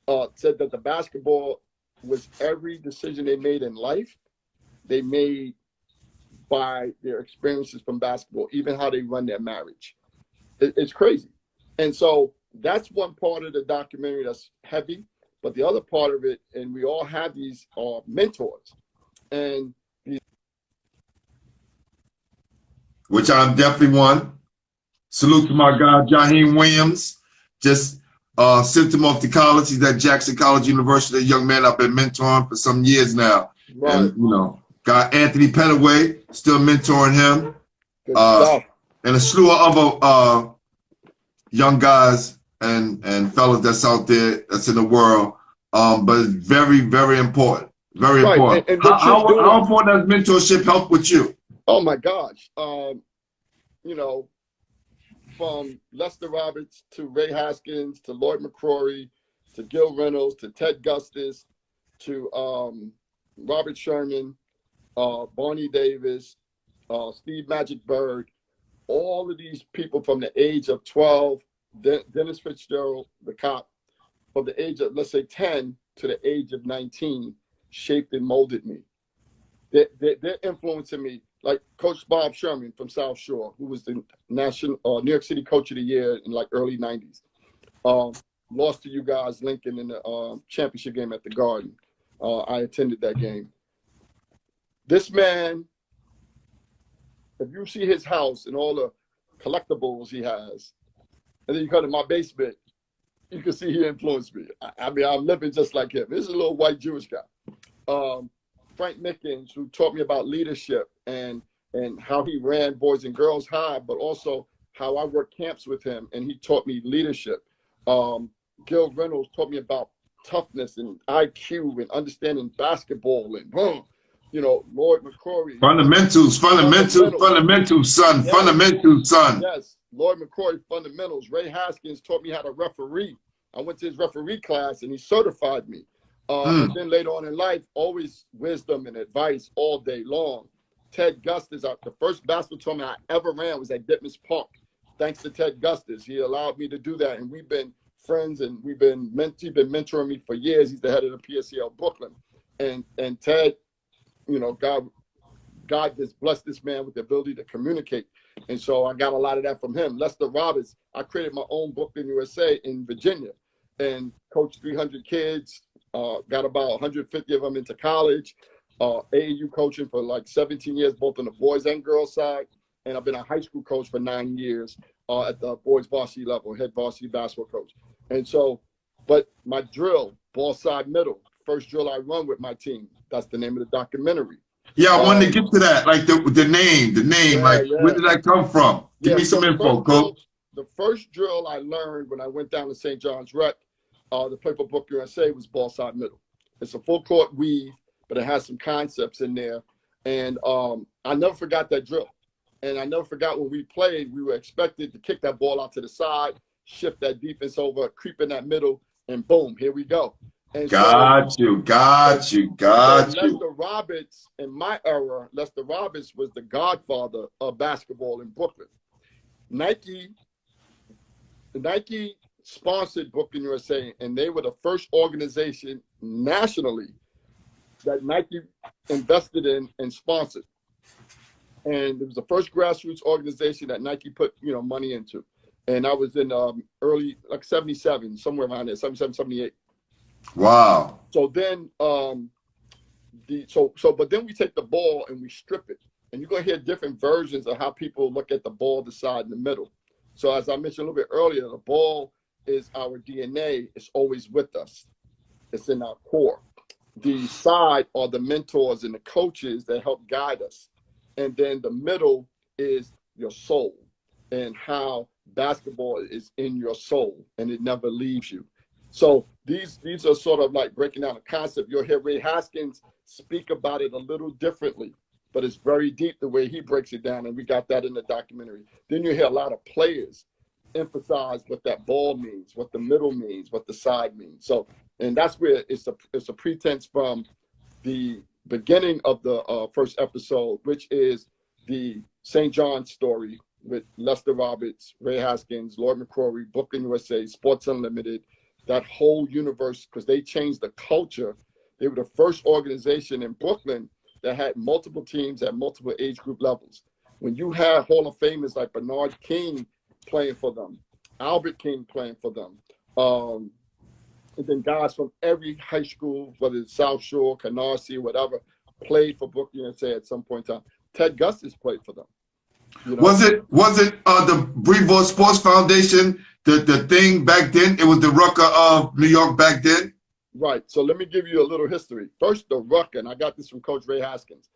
that the basketball was every decision they made in life, they made by their experiences from basketball, even how they run their marriage. It's crazy. And so that's one part of the documentary that's heavy, but the other part of it, and we all have these mentors, and which I'm definitely one. Salute to my guy, Jaheim Williams. Just sent him off to college. He's at Jackson College University, a young man I've been mentoring for some years now. Right. And, got Anthony Petaway, still mentoring him. Good stuff. And a slew of other young guys and fellas that's out there, that's in the world. But it's very, very important. Very important. And how important does mentorship help with you? Oh, my gosh. From Lester Roberts to Ray Haskins to Lloyd McCrory to Gil Reynolds to Ted Gustis to Robert Sherman, Barney Davis, Steve Magic Bird, all of these people from the age of 12, Dennis Fitzgerald, the cop, from the age of, let's say, 10 to the age of 19, shaped and molded me. They're influencing me. Like Coach Bob Sherman from South Shore, who was the national New York City Coach of the Year in like early 90s. Lost to you guys, Lincoln, in the championship game at the Garden. I attended that game. This man, if you see his house and all the collectibles he has, and then you come to my basement, you can see he influenced me. I mean, I'm living just like him. This is a little white Jewish guy. Frank Mickens, who taught me about leadership and how he ran Boys and Girls High, but also how I worked camps with him, and he taught me leadership. Gil Reynolds taught me about toughness and IQ and understanding basketball and, Lloyd McCrory. Fundamentals, son. Yes. Fundamentals, son. Yes, Lloyd McCrory, fundamentals. Ray Haskins taught me how to referee. I went to his referee class, and he certified me. And then later on in life, always wisdom and advice all day long. Ted Gustis, the first basketball tournament I ever ran was at Ditmas Park thanks to Ted Gustis. He allowed me to do that, and we've been friends, and he's been mentoring me for years. He's the head of the PSCL Brooklyn, and Ted, you know, God just blessed this man with the ability to communicate, and so I got a lot of that from him. Lester Roberts, I created my own Brooklyn, USA in Virginia, and coached 300 kids. Got about 150 of them into college. AAU coaching for like 17 years, both on the boys and girls side. And I've been a high school coach for 9 years at the boys varsity level, head varsity basketball coach. And so, but my drill, ball side middle, first drill I run with my team. That's the name of the documentary. Yeah, I wanted to get to that, like the name, Yeah, like yeah. where did that come from? Give me some info, Coach. The first drill I learned when I went down to St. John's Rec to play for Brooklyn USA was ball side middle. It's a full court weave, but it has some concepts in there. And I never forgot that drill. And I never forgot when we played, we were expected to kick that ball out to the side, shift that defense over, creep in that middle, and boom, here we go. And got you. Lester Roberts, in my era, Lester Roberts was the godfather of basketball in Brooklyn. Nike sponsored Brooklyn USA, and they were the first organization nationally that Nike invested in and sponsored. And it was the first grassroots organization that Nike put, money into. And I was in early, like 77, somewhere around there, 77, 78. Wow. So then, but then we take the ball and we strip it. And you're going to hear different versions of how people look at the ball, the side, and the middle. So as I mentioned a little bit earlier, the ball is our DNA. It's always with us. It's in our core. The side are the mentors and the coaches that help guide us. And then the middle is your soul and how basketball is in your soul and it never leaves you. So these are sort of like breaking down a concept. You'll hear Ray Haskins speak about it a little differently, but it's very deep the way he breaks it down, and we got that in the documentary. Then you hear a lot of players emphasize what that ball means, what the middle means, what the side means. So, and that's where it's a pretense from the beginning of the first episode, which is the St. John's story with Lester Roberts, Ray Haskins, Lloyd McCrory, Brooklyn USA, Sports Unlimited, that whole universe, because they changed the culture. They were the first organization in Brooklyn that had multiple teams at multiple age group levels. When you had Hall of Famers like Bernard King playing for them, Albert King playing for them, and then guys from every high school, whether it's South Shore, Canarsie, whatever, played for Brooklyn USA at some point in time. Ted Gustis played for them. Was it the Brevoort Sports Foundation, the thing back then? It was the Rucker of New York back then? Right. So let me give you a little history. First, the Rucker, and I got this from Coach Ray Haskins.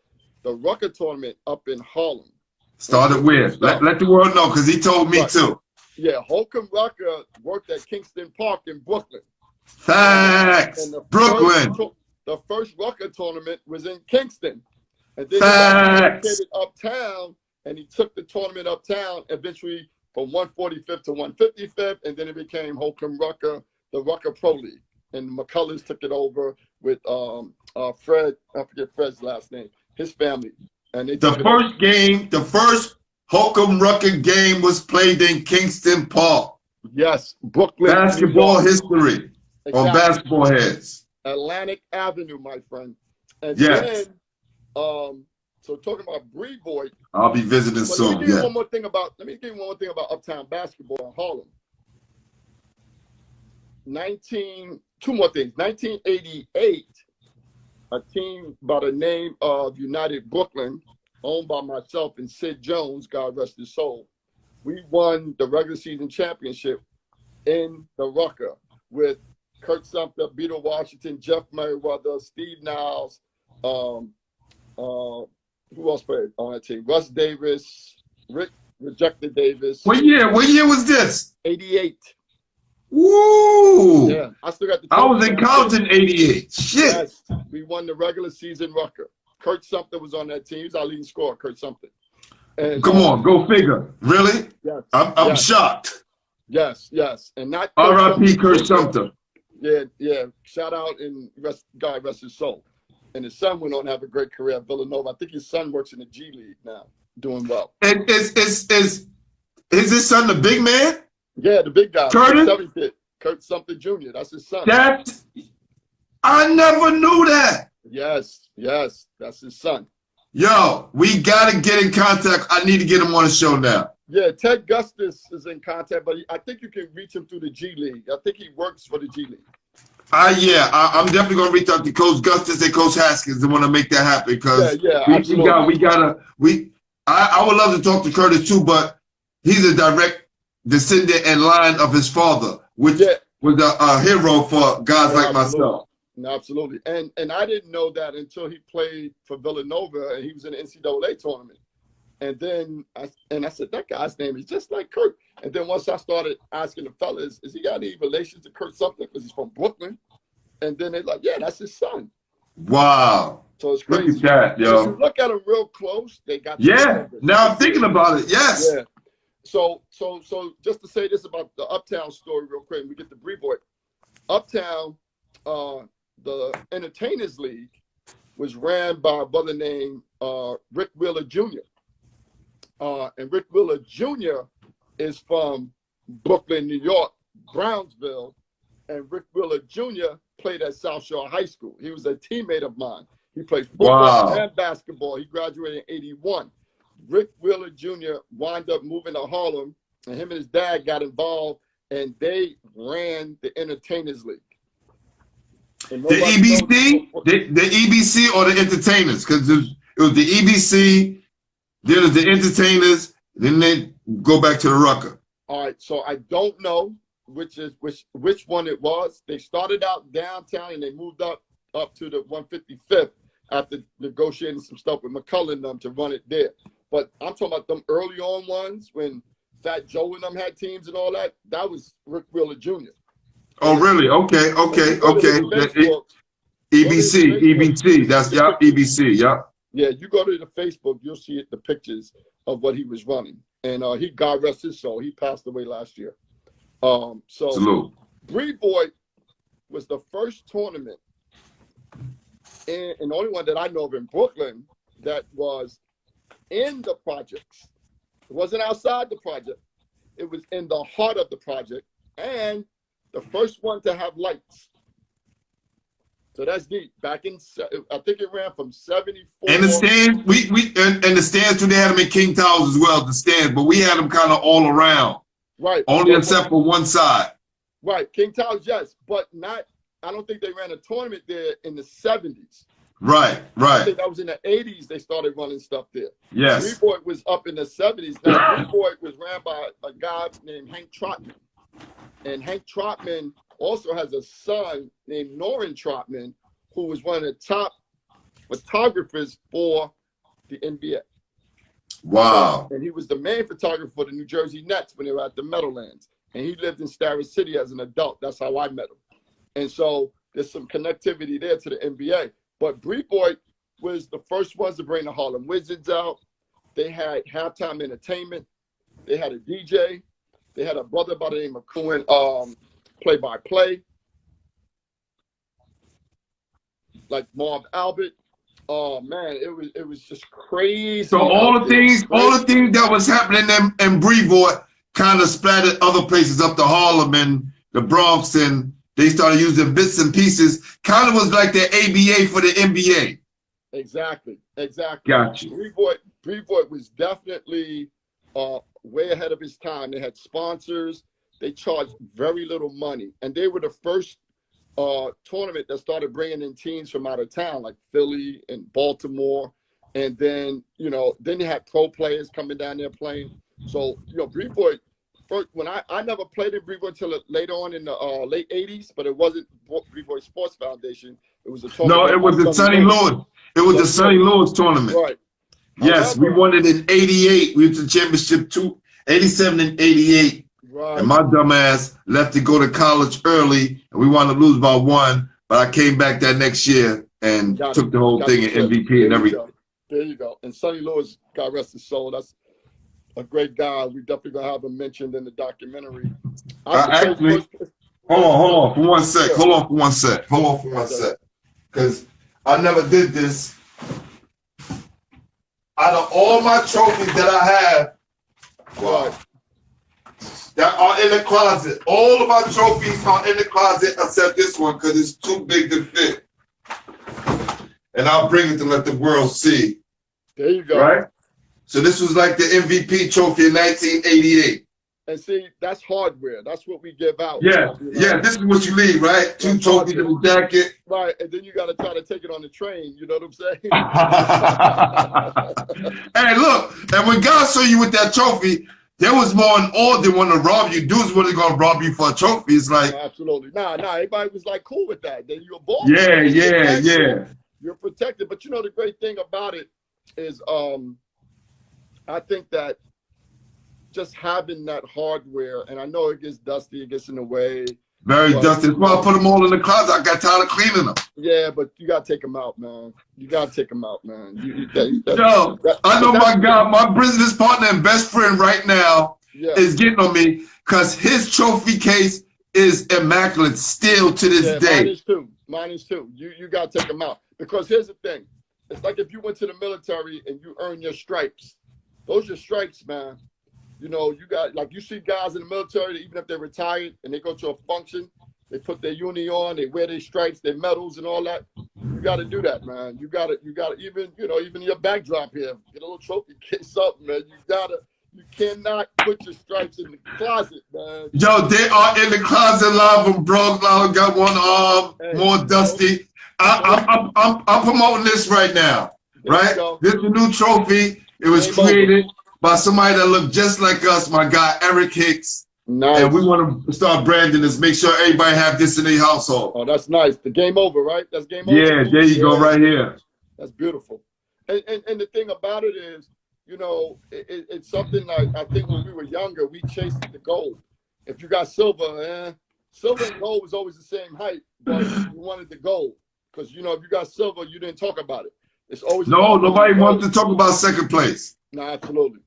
The Rucker tournament up in Harlem. Started where? Let the world know, because he told me too. Yeah, Holcomb Rucker worked at Kingston Park in Brooklyn. Facts. And Brooklyn. The first Rucker tournament was in Kingston. And then Facts. he got uptown, and he took the tournament uptown eventually from 145th to 155th, and then it became Holcomb Rucker, the Rucker Pro League. And McCullers took it over with Fred, I forget Fred's last name, his family. And they the first Holcomb Rucker game was played in Kingston Park. Yes, Brooklyn. Basketball history on Basketball Heads. Atlantic Avenue, my friend. And yes. Then, so talking about Brevoort. I'll be visiting soon. Let me give you one more thing about Uptown Basketball in Harlem. Two more things. 1988, a team by the name of United Brooklyn, owned by myself and Sid Jones, God rest his soul, we won the regular season championship in the Rucker with Kurt Sumter, Beetle Washington, Jeff Merriweather, Steve Niles, who else played on that team? Russ Davis, Rick Rejected Davis. What year was this? 88. Woo! Yeah, I still got the. I was in college in '88. Shit. Yes, we won the regular season Rucker. Kurt Sumter was on that team. He was our leading scorer, Kurt Sumter. And, come on, go figure. Really? Yes. I'm shocked. Yes. And not R.I.P. Kurt Sumter. Yeah. Shout out and God rest his soul. And his son went on to have a great career at Villanova. I think his son works in the G League now, doing well. And is is his son the big man? Yeah, the big guy. Curtis? 7 kid. Kurt something Jr. That's his son. I never knew that. Yes, that's his son. Yo, we gotta get in contact. I need to get him on the show now. Yeah, Ted Gustis is in contact, but I think you can reach him through the G League. I think he works for the G League. I'm definitely gonna reach out to Coach Gustis and Coach Haskins and want to make that happen because I would love to talk to Curtis too, but he's a direct descendant and line of his father, which was a hero for guys like myself. Absolutely. And I didn't know that until he played for Villanova and he was in the NCAA tournament. And then I said, that guy's name is just like Kurt. And then once I started asking the fellas, is he got any relation to Kurt something? Because he's from Brooklyn. And then they're like, yeah, that's his son. Wow. So it's crazy. Look at that, yo. If you look at them real close, they got now I'm thinking about it. Yes. Yeah. So just to say this about the Uptown story real quick, we get to Boothe. Uptown, the Entertainers League was ran by a brother named Rick Wheeler Jr. And Rick Wheeler Jr. is from Brooklyn, New York, Brownsville. And Rick Wheeler Jr. played at South Shore High School. He was a teammate of mine. He played football and basketball. He graduated in '81. Rick Wheeler Jr. wound up moving to Harlem, and him and his dad got involved, and they ran the Entertainers League. The EBC? The EBC or the Entertainers? Because it was the EBC, then it was the Entertainers, then they go back to the Rucker. All right, so I don't know which one it was. They started out downtown, and they moved up to the 155th after negotiating some stuff with McCullough and them to run it there. But I'm talking about them early on ones when Fat Joe and them had teams and all that. That was Rick Wheeler Jr. Oh, really? Okay. EBC. That's EBC. Yeah, you go to the Facebook, you'll see the pictures of what he was running. And he, God rest his soul, he passed away last year. Salute. Boothe was the first tournament and the only one that I know of in Brooklyn that was in the projects. It wasn't outside the project. It was in the heart of the project, and the first one to have lights. So that's deep. Back in, I think it ran from 74. And the stands, and the stands too. They had them in King Towers as well. The stands, but we had them kind of all around. Right. Only except for one side. Right. King Towers, yes, but not. I don't think they ran a tournament there in the 70s. Right. I think that was in the 80s they started running stuff there. Yes. Boothe was up in the 70s. Now, Boothe was ran by a guy named Hank Trotman. And Hank Trotman also has a son named Norrin Trotman, who was one of the top photographers for the NBA. Wow. And he was the main photographer for the New Jersey Nets when they were at the Meadowlands. And he lived in Starrett City as an adult. That's how I met him. And so there's some connectivity there to the NBA. But Boothe was the first ones to bring the Harlem Wizards out. They had halftime entertainment. They had a DJ. They had a brother by the name of Cohen, play-by-play, like Marv Albert. Oh man, it was just crazy. So all the things that was happening in Boothe kind of splattered other places up to Harlem and the Bronx, and they started using bits and pieces. Kind of was like the ABA for the NBA. Exactly. Gotcha. Boothe was definitely way ahead of his time. They had sponsors. They charged very little money, and they were the first tournament that started bringing in teams from out of town, like Philly and Baltimore, and then then they had pro players coming down there playing. So Boothe, when I never played in Boothe until later on in the late '80s, but it wasn't Boothe Sports Foundation. It was a tournament. No, it was the Sonny Lewis. It was the Sonny Lewis tournament. Right. Yes, we won it in '88. We went to the championship 87 and '88. Right. And my dumb ass left to go to college early, and we wanted to lose by 1. But I came back that next year and took the whole thing in MVP and everything. There you go. And Sonny Lewis, God rest his soul, that's a great guy. We definitely gonna have him mentioned in the documentary. Actually, hold on for one sec. Hold on for one sec. Because I never did this. Out of all my trophies that I have, wow. that are in the closet. All of my trophies are in the closet except this one because it's too big to fit. And I'll bring it to let the world see. There you go. Right? So this was like the MVP trophy in 1988. And see, that's hardware. That's what we give out. Yeah, You know? yeah, this is what you leave, right? Two That's trophies in the jacket. Right, and then you got to try to take it on the train. You know what I'm saying? Hey, look, and when God saw you with that trophy, there was more in all than want to rob you. Dudes wasn't going to rob you for a trophy. It's like... Absolutely. Nah, everybody was like cool with that. Then you're bold. Yeah. You're protected. But you know, the great thing about it is I think that just having that hardware, and I know it gets dusty, it gets in the way. Very dusty. That's why I put them all in the closet. I got tired of cleaning them. Yeah, but you got to take them out, man. You got to take them out, man. I know my business partner and best friend right now is getting on me because his trophy case is immaculate still to this day. Mine is too. You got to take them out. Because here's the thing. It's like if you went to the military and you earn your stripes. Those are stripes, man. You know, you got, like, you see guys in the military, even if they're retired and they go to a function, they put their uni on, they wear their stripes, their medals and all that. You got to do that, man. You got to even, you know, even your backdrop here, get a little trophy case up, man. You cannot put your stripes in the closet, man. Yo, they are in the closet. A lot of them broke. A lot of them got one arm, more dusty. I'm promoting this right now, right? This is a new trophy. It was created by somebody that looked just like us, my guy, Eric Hicks. Nice. And we want to start branding this, make sure everybody have this in their household. Oh, that's nice. The game over, right? That's game over. Yeah, there you go, right here. That's beautiful. And the thing about it is, you know, it's something like, I think when we were younger, we chased the gold. If you got silver, silver and gold was always the same height, but you wanted the gold. Because, you know, if you got silver, you didn't talk about it. It's always nobody wants to talk about second place. No, absolutely.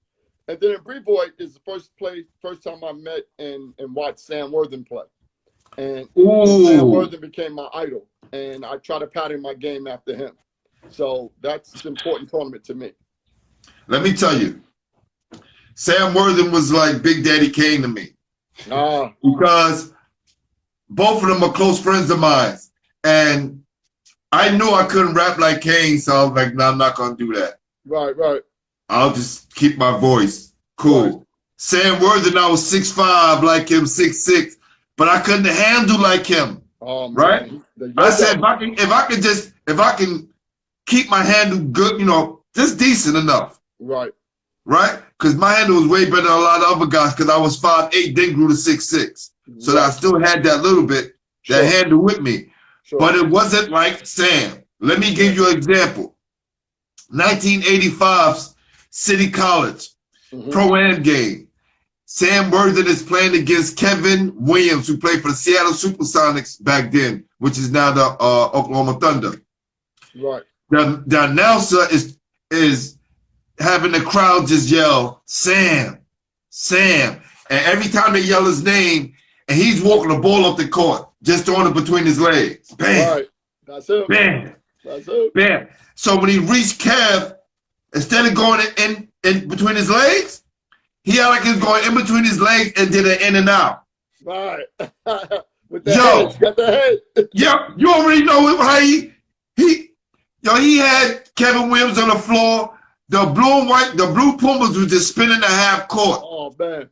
And then in Boothe is the first time I met and watched Sam Worthing play. And Sam Worthing became my idol. And I try to pattern my game after him. So that's an important tournament to me. Let me tell you, Sam Worthing was like Big Daddy Kane to me. Because both of them are close friends of mine. And I knew I couldn't rap like Kane, so I was like, no, I'm not going to do that. Right. I'll just keep my voice. Cool. Right. Sam Worthing, I was 6'5", like him, 6'6", but I couldn't handle like him. Oh, right? I said, if I can keep my handle good, you know, just decent enough. Right. Right? Because my handle was way better than a lot of other guys because I was 5'8", then grew to 6'6". So that I still had that little bit, that handle with me. Sure. But it wasn't like Sam. Let me give you an example. 1985 City College Pro-Am game. Sam Worthing is playing against Kevin Williams, who played for the Seattle Supersonics back then, which is now the Oklahoma Thunder. Right. The announcer is having the crowd just yell, Sam, Sam. And every time they yell his name, and he's walking the ball up the court, just throwing it between his legs. Bam. Right. That's it. Bam. That's it. Bam. So when he reached Kev, instead of going in between his legs, he had like he was going in between his legs and did an in and out. Right. With the head. Got the head. Yeah, you already know how he had Kevin Williams on the floor. The blue and white, the blue Pumas was just spinning the half court. Oh man.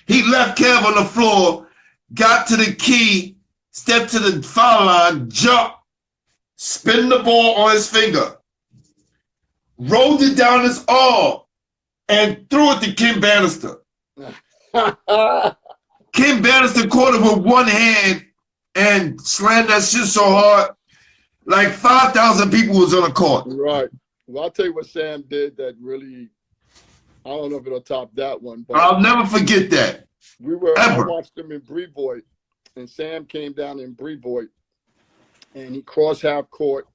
He left Kev on the floor, got to the key, stepped to the foul line, jumped, spin the ball on his finger, rolled it down his arm, and threw it to Kim Bannister. Kim Bannister caught it with one hand and slammed that shit so hard, like 5,000 people was on the court. Right. Well, I'll tell you what Sam did that really, I don't know if it'll top that one. But I'll never forget that. I watched him in Boothe, and Sam came down in Boothe, and he crossed half court,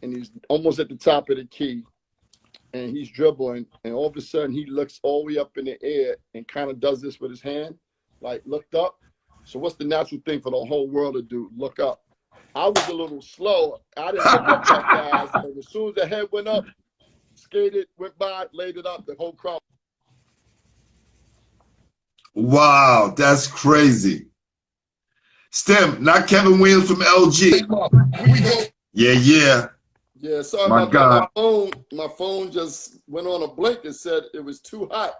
and he's almost at the top of the key, and he's dribbling, and all of a sudden he looks all the way up in the air and kind of does this with his hand, like looked up. So what's the natural thing for the whole world to do? Look up. I was a little slow. I didn't look up that fast. And as soon as the head went up, skated, went by, laid it up, the whole crowd. Wow, that's crazy. Stem, not Kevin Williams from LG. Yeah, yeah. Yeah, sorry My about God. that. My phone just went on a blink and said it was too hot.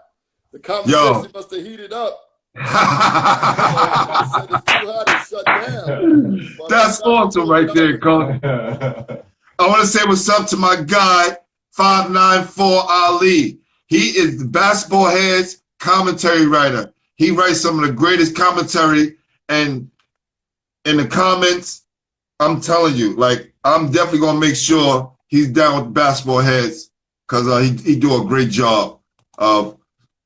The Yo. conversation must have heated up. It said it's too hot, it shut down. But That's now you awesome close right it there, out. Coach. I want to say what's up to my guy, 594 Ali. He is the Basketball Heads commentary writer. He writes some of the greatest commentary, and in the comments, I'm telling you, like, I'm definitely going to make sure he's down with Basketball Heads because he do a great job of,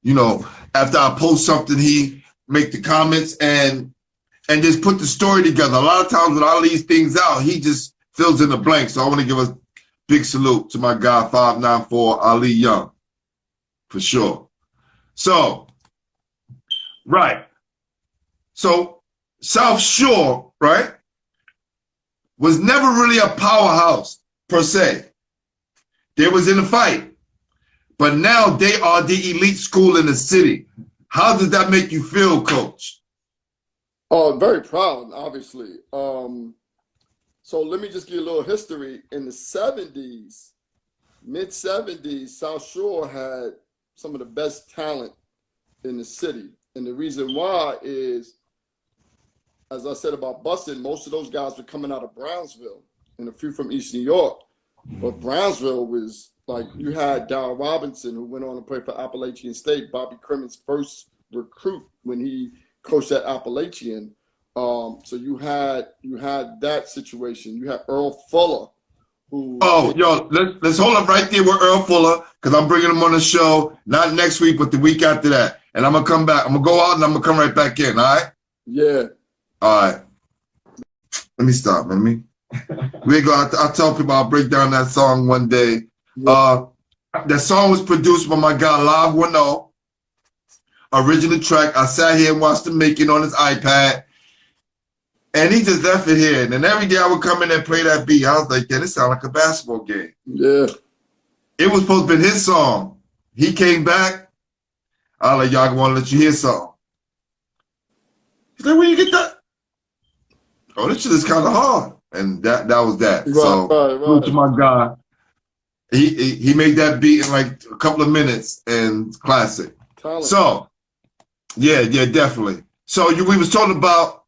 you know, after I post something, he make the comments and just put the story together. A lot of times when I leave things out, he just fills in the blanks. So I want to give a big salute to my guy, 594 Ali Young, for sure. So, right. So, South Shore, right, was never really a powerhouse, per se. They was in a fight. But now they are the elite school in the city. How does that make you feel, Coach? Oh, very proud, obviously. So let me just give you a little history. In the 70s, mid-70s, South Shore had some of the best talent in the city. And the reason why is, as I said about busing, most of those guys were coming out of Brownsville and a few from East New York. But Brownsville was like, you had Darryl Robinson, who went on to play for Appalachian State, Bobby Crimmon's first recruit when he coached at Appalachian. So you had that situation. You had Earl Fuller, who. Oh, yo, let's hold up right there with Earl Fuller, because I'm bringing him on the show, not next week, but the week after that. And I'm going to come back. I'm going to go out and I'm going to come right back in, all right? Yeah. All right. Let me stop, man. I'll tell people I'll break down that song one day. Yeah. That song was produced by my guy, Live 1-0. Original track. I sat here and watched him make it on his iPad. And he just left it here. And then every day I would come in and play that beat. I was like, yeah, this sounds like a basketball game. Yeah. It was supposed to be his song. He came back. I was like, y'all want to let you hear something. He's like, where you get that? Oh, this shit is kind of hard. And that was that. Right, So, right. to my guy, he made that beat in like a couple of minutes and classic. Talent. So, yeah, definitely. So we was talking about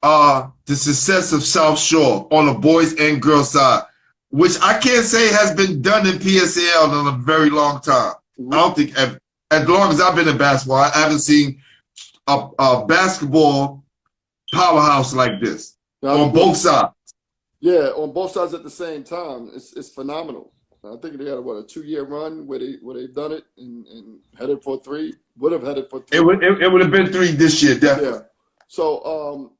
the success of South Shore on the boys and girls side, which I can't say has been done in PSAL in a very long time. I don't think, as long as I've been in basketball, I haven't seen a basketball powerhouse like this on both sides. Yeah, on both sides at the same time. It's phenomenal. I think they had a 2-year run where they've done it and headed for 3. Would have headed for 3. It would have been 3 this year, definitely. Yeah. So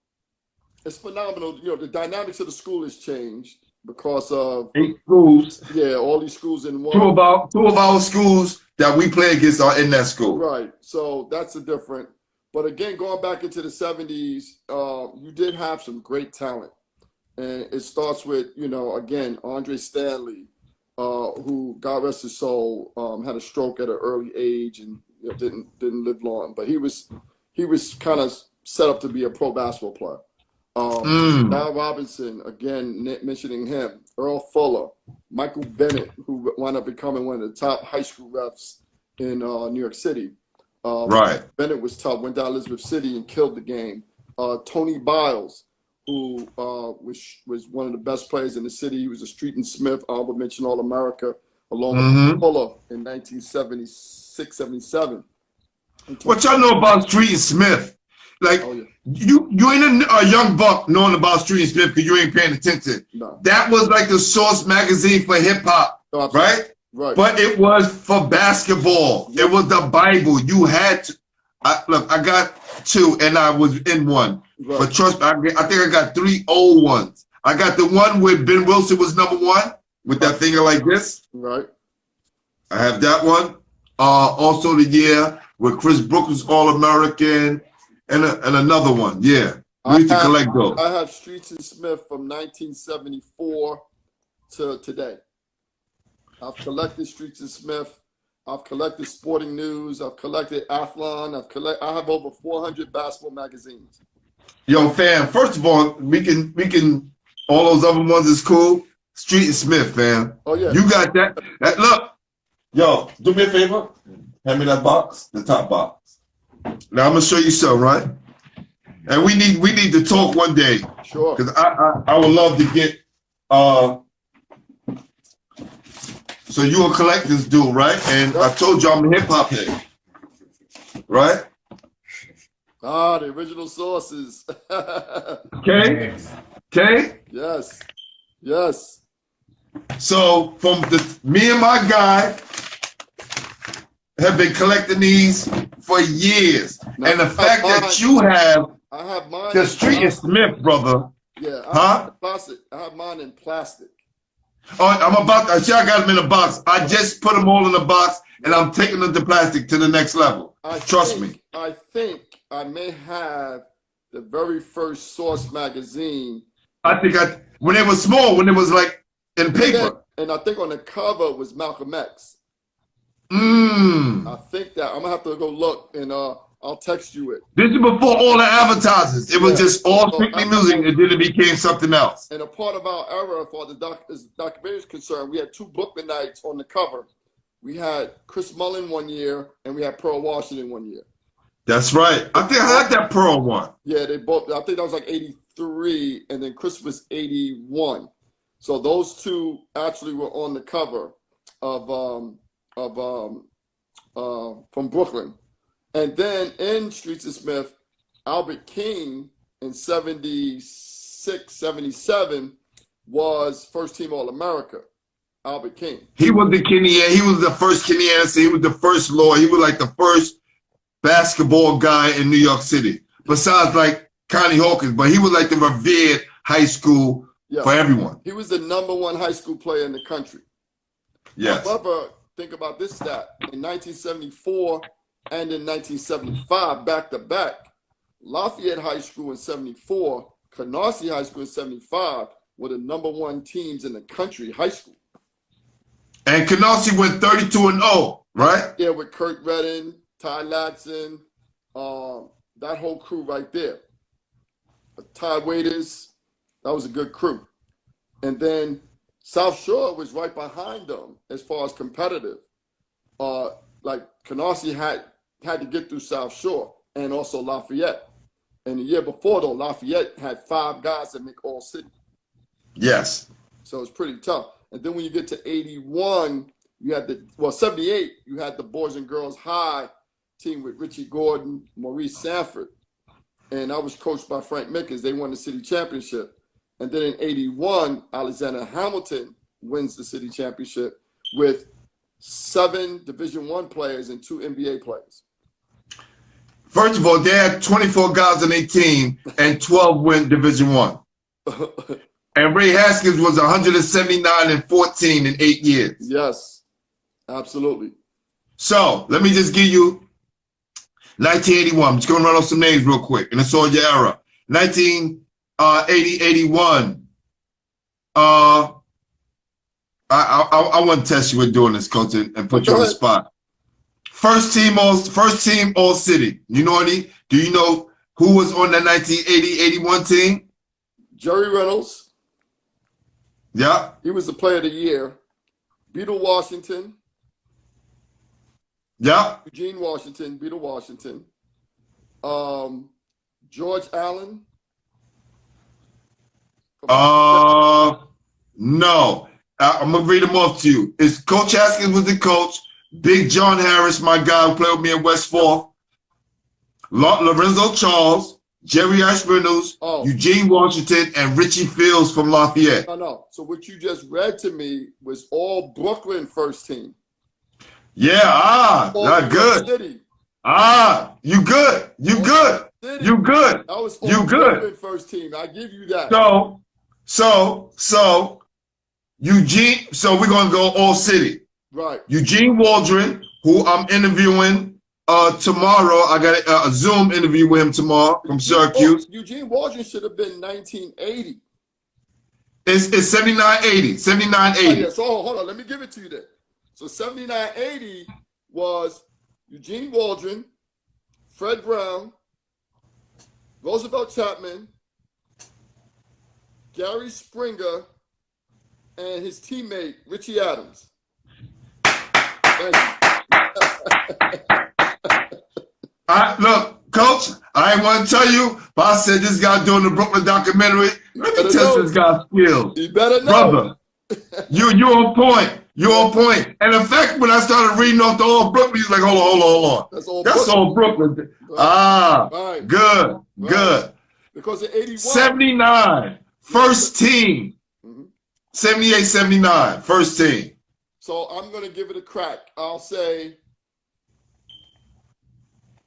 it's phenomenal. You know, the dynamics of the school has changed because of 8 schools. Yeah, all these schools in one. 2 of our schools that we play against are in that school. Right. So that's a different. But again, going back into the 70s, you did have some great talent. And it starts with, again, Andre Stanley, who, God rest his soul, had a stroke at an early age and didn't live long. But he was kind of set up to be a pro basketball player. Darryl Robinson, again, mentioning him, Earl Fuller, Michael Bennett, who wound up becoming one of the top high school refs in New York City. Right. Bennett was tough, went down Elizabeth City and killed the game. Tony Biles, who was one of the best players in the city. He was a Street and Smith Honorable Mention All-America, along with Fuller in 1976, 77. What y'all know about Street and Smith? Like, you ain't a young buck knowing about Street and Smith because you ain't paying attention. No. That was like the source magazine for hip-hop, right? Right. But it was for basketball. It was the Bible. You had to. I got 2, and I was in 1. Right. But trust me, I think I got 3 old ones. I got the one where Ben Wilson was #1 with that finger like this. Right. I have that one. Also the year where Chris Brooks was All-American, and another one. Yeah. We used to collect those. I have Streets and Smith from 1974 to today. I've collected Streets and Smith, I've collected Sporting News. I've collected Athlon. I have over 400 basketball magazines. Yo, fam, first of all, we can all those other ones is cool. Street and Smith, fam. Oh yeah. You got that. Look, yo, do me a favor. Hand me that box, the top box. Now I'm gonna show you something, right? And we need to talk one day. Sure. Because I would love to get so you a collector's dude, right? And I told you I'm a hip hop head. Right? Ah, the original sources. Okay? Okay? Yes. Yes. So from me and my guy have been collecting these for years. Now, and the fact that you have I have mine the Street and Smith, brother. Yeah, Huh? Plastic. I have mine in plastic. Oh, I got them in a box. I just put them all in a box and I'm taking them to plastic to the next level. Trust me. I think I may have the very first Source magazine. I think when it was small, when it was like in paper. And I think on the cover was Malcolm X. I think that I'm gonna have to go look and I'll text you it. This is before all the advertisers. It was just all strictly music, and then it became something else. And a part of our era, for the documentary is concerned, we had two Brooklyn nights on the cover. We had Chris Mullin one year, and we had Pearl Washington one year. That's right. I think I had that Pearl one. Yeah, they both. I think that was like '83, and then Chris was '81. So those two actually were on the cover of from Brooklyn. And then in Streets of Smith, Albert King in 76, 77 was first team All-America. Albert King. He was the He was the first Kenny Anderson. He was the first lawyer. He was like the first basketball guy in New York City. Besides like Connie Hawkins, but he was like the revered high school for everyone. He was the #1 high school player in the country. Yes. However, think about this stat. In 1974 and in 1975, back to back, Lafayette High School in 74, Canarsie High School in 75 were the #1 teams in the country, high school. And Canarsie went 32-0, right? Yeah, with Kurt Redding, Ty Latson, that whole crew right there. Ty Waiters, that was a good crew. And then South Shore was right behind them as far as competitive. Like Canarsie had to get through South Shore and also Lafayette. And the year before, though, Lafayette had 5 guys that make all city. Yes. So it's pretty tough. And then when you get to 81, you had 78, you had the Boys and Girls High team with Richie Gordon, Maurice Sanford. And I was coached by Frank Mickens. They won the city championship. And then in 81, Alexander Hamilton wins the city championship with 7 Division I players and 2 NBA players. First of all, they had 24 guys on their team and 12 win Division I. And Ray Haskins was 179-14 in 8 years. Yes, absolutely. So let me just give you 1981. I'm just going to run off some names real quick, and it's all your era. 81. I want to test you with doing this, coach, and put you on the spot. First team all city. You know any? Do you know who was on that 1980-81 team? Jerry Reynolds. Yeah. He was the player of the year. Beetle Washington. Yeah. Eugene Washington, Beetle Washington. George Allen. No. I'm going to read them off to you. It's Coach Haskins was the coach. Big John Harris, my guy who played with me in West Forth. Lorenzo Charles, Jerry Ash Reynolds, Eugene Washington, and Richie Fields from Lafayette. No. So what you just read to me was all Brooklyn first team. Yeah, not good. City. You good. You good. You good. That was you good. Brooklyn first team. I give you that. So Eugene. So we're gonna go all city. Right. Eugene Waldron, who I'm interviewing tomorrow. I got a Zoom interview with him tomorrow from Syracuse. Eugene Waldron should have been 1980. It's 79-80. 79-80. Yeah, so hold on, let me give it to you then. So 79-80, was Eugene Waldron, Fred Brown, Roosevelt Chapman, Gary Springer, and his teammate, Richie Adams. Thank you. Look, Coach, I ain't want to tell you, but I said this guy doing the Brooklyn documentary. Let me test this guy's skills. You better know. Brother, you on point. You on point. And in fact, when I started reading off the old Brooklyn, he's like, hold on. That's all Brooklyn. Right. Ah, right. Good, right. Good. Because in 81. 79, first team. 78, 79, first team. So I'm going to give it a crack. I'll say.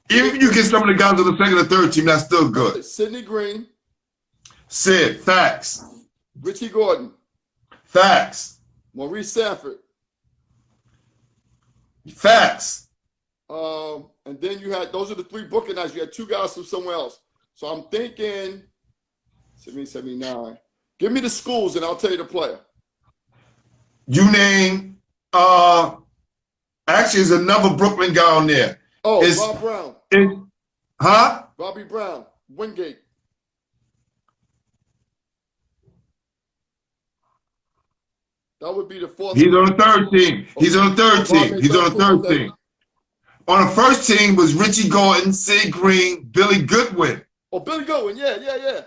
Even if you get some of the guys on the second or third team, that's still good. Sidney Green. Sid, facts. Richie Gordon. Facts. Maurice Sanford. Facts. And then you had, those are the three Brooklyn guys. You had two guys from somewhere else. So I'm thinking 79. Give me the schools and I'll tell you the player. You name, actually there's another Brooklyn guy on there. Oh, Rob Brown. Huh? Robbie Brown, Wingate. That would be the fourth. He's on the third team. He's on the third team. He's on the third team. On the first team was Richie Gordon, Sid Green, Billy Goodwin. Oh, Billy Goodwin, yeah.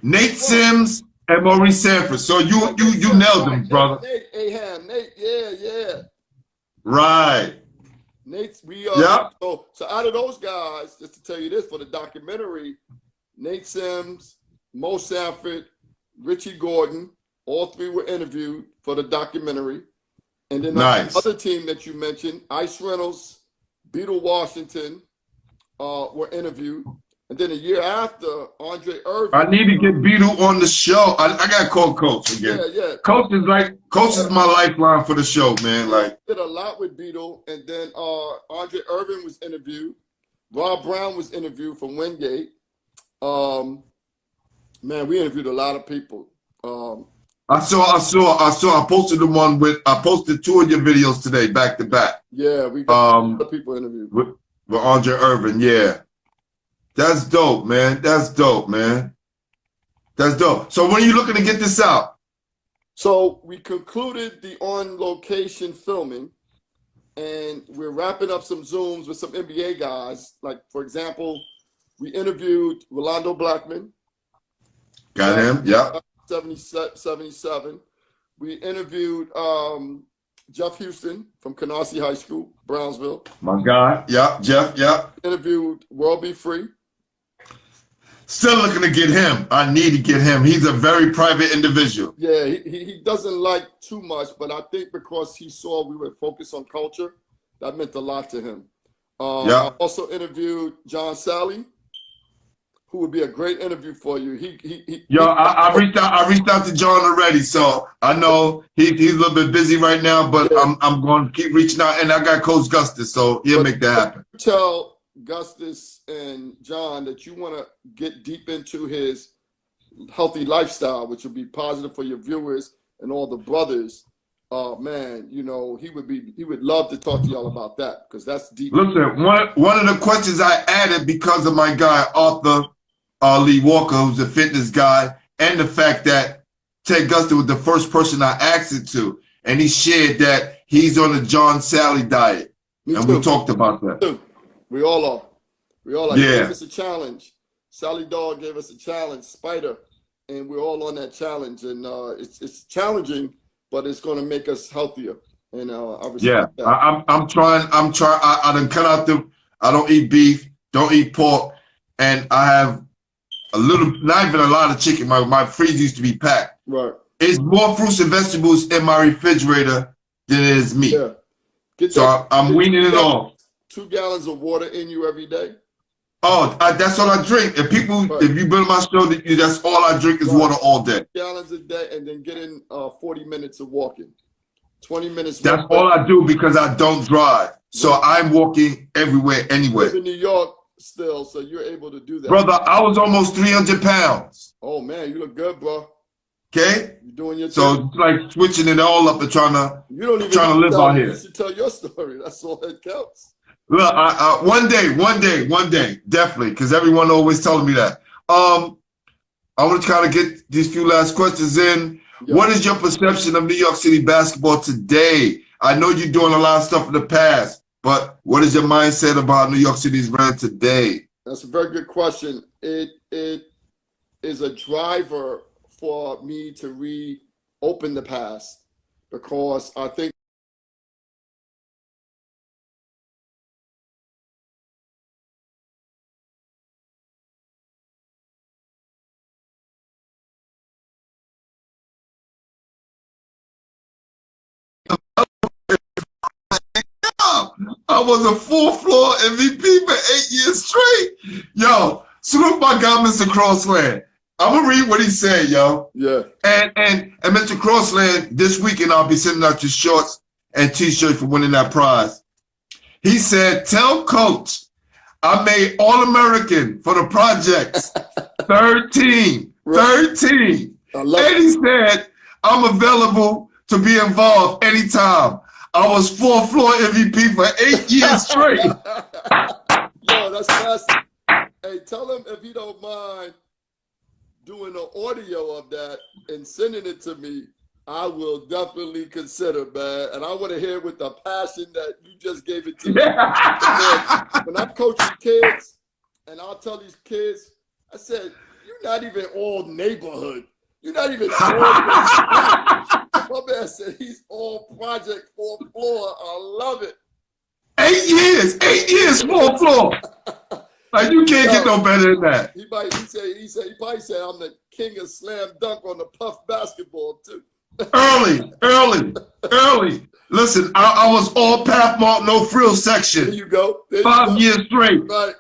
Nate Sims and Maurice Sanford. So you nailed them, brother. Nate, yeah. Right. Nate, yeah. So out of those guys, just to tell you this, for the documentary, Nate Sims, Mo Sanford, Richie Gordon, all three were interviewed for the documentary. And then the other team that you mentioned, Ice Reynolds, Beetle Washington, were interviewed. And then a year after, Andre Irvin. I need to get Beetle on the show. I got to call Coach again. Yeah. Coach is my lifeline for the show, man. Like, did a lot with Beetle. And then Andre Irvin was interviewed. Rob Brown was interviewed from Wingate. Man, we interviewed a lot of people. I posted I posted two of your videos today, back to back. Yeah, we got a lot of people interviewed. With Andre Irvin, yeah. That's dope, man. That's dope. So when are you looking to get this out? So we concluded the on-location filming, and we're wrapping up some Zooms with some NBA guys. Like, for example, we interviewed Rolando Blackman. Got him, yeah. 77. We interviewed Jeff Houston from Canarsie High School, Brownsville. My guy, yeah, Jeff, yeah. Interviewed World Be Free. Still looking to get him. I need to get him. He's a very private individual. Yeah, he doesn't like too much, but I think because he saw we were focused on culture, that meant a lot to him. I also interviewed John Sally, who would be a great interview for you. I reached out to John already, so I know he's a little bit busy right now, but yeah. I'm going to keep reaching out, and I got Coach Gustus, so he'll make that happen. Tell Gustus and John that you want to get deep into his healthy lifestyle, which will be positive for your viewers and all the brothers. Man, you know, he would love to talk to y'all about that, because that's deep. Listen, one of the questions I added because of my guy Arthur Lee Walker, who's a fitness guy, and the fact that Ted Gustus was the first person I asked it to, and he shared that he's on the John Sally diet. We talked about that. We all are. Yeah. He gave us a challenge. Sally Dog gave us a challenge, Spider, and we're all on that challenge. And it's challenging, but it's going to make us healthier. And I respect that. I'm trying. I done cut out I don't eat beef, don't eat pork, and I have not even a lot of chicken. My freezer used to be packed. Right. It's more fruits and vegetables in my refrigerator than it is meat. Yeah. So I'm weaning it off. 2 gallons of water in you every day? Oh, that's all I drink. If you build my show, that's all I drink is water all day. 2 gallons a day, and then get in 40 minutes of walking. 20 minutes. That's all I do because I don't drive. So I'm walking everywhere, anywhere. You live in New York still, so you're able to do that. Brother, I was almost 300 pounds. Oh, man, you look good, bro. Okay? You're doing your So thing. it's like switching it all up and trying to You don't even live out You here. should tell your story. That's all that counts. Look, one day, definitely, because everyone always telling me that. I want to kind of get these few last questions in. Yeah. What is your perception of New York City basketball today? I know you're doing a lot of stuff in the past, but what is your mindset about New York City's brand today? That's a very good question. It is a driver for me to reopen the past, because I think I was a full-floor MVP for 8 years straight. Yo, salute my guy, Mr. Crossland. I'm gonna read what he said, yo. yeah. And Mr. Crossland, this weekend I'll be sending out your shorts and t-shirts for winning that prize. He said, tell coach I made All-American for the projects. 13. Right. 13. I love And he said, I'm available to be involved anytime. I was full-floor MVP for 8 years straight. Yo, that's classic. Hey, tell him if he don't mind doing an audio of that and sending it to me. I will definitely consider, man. And I want to hear with the passion that you just gave it to me. Because when I'm coaching kids, and I'll tell these kids, I said, you're not even all neighborhood. You're not even all my man said he's all project 4th floor. I love it. 8 years. 8 years full floor. Like, you can't get no better than that. He probably said I'm the king of slam dunk on the puff basketball too. Early. Listen, I was all path mark, no frill section. There you go. 5 years straight. Right.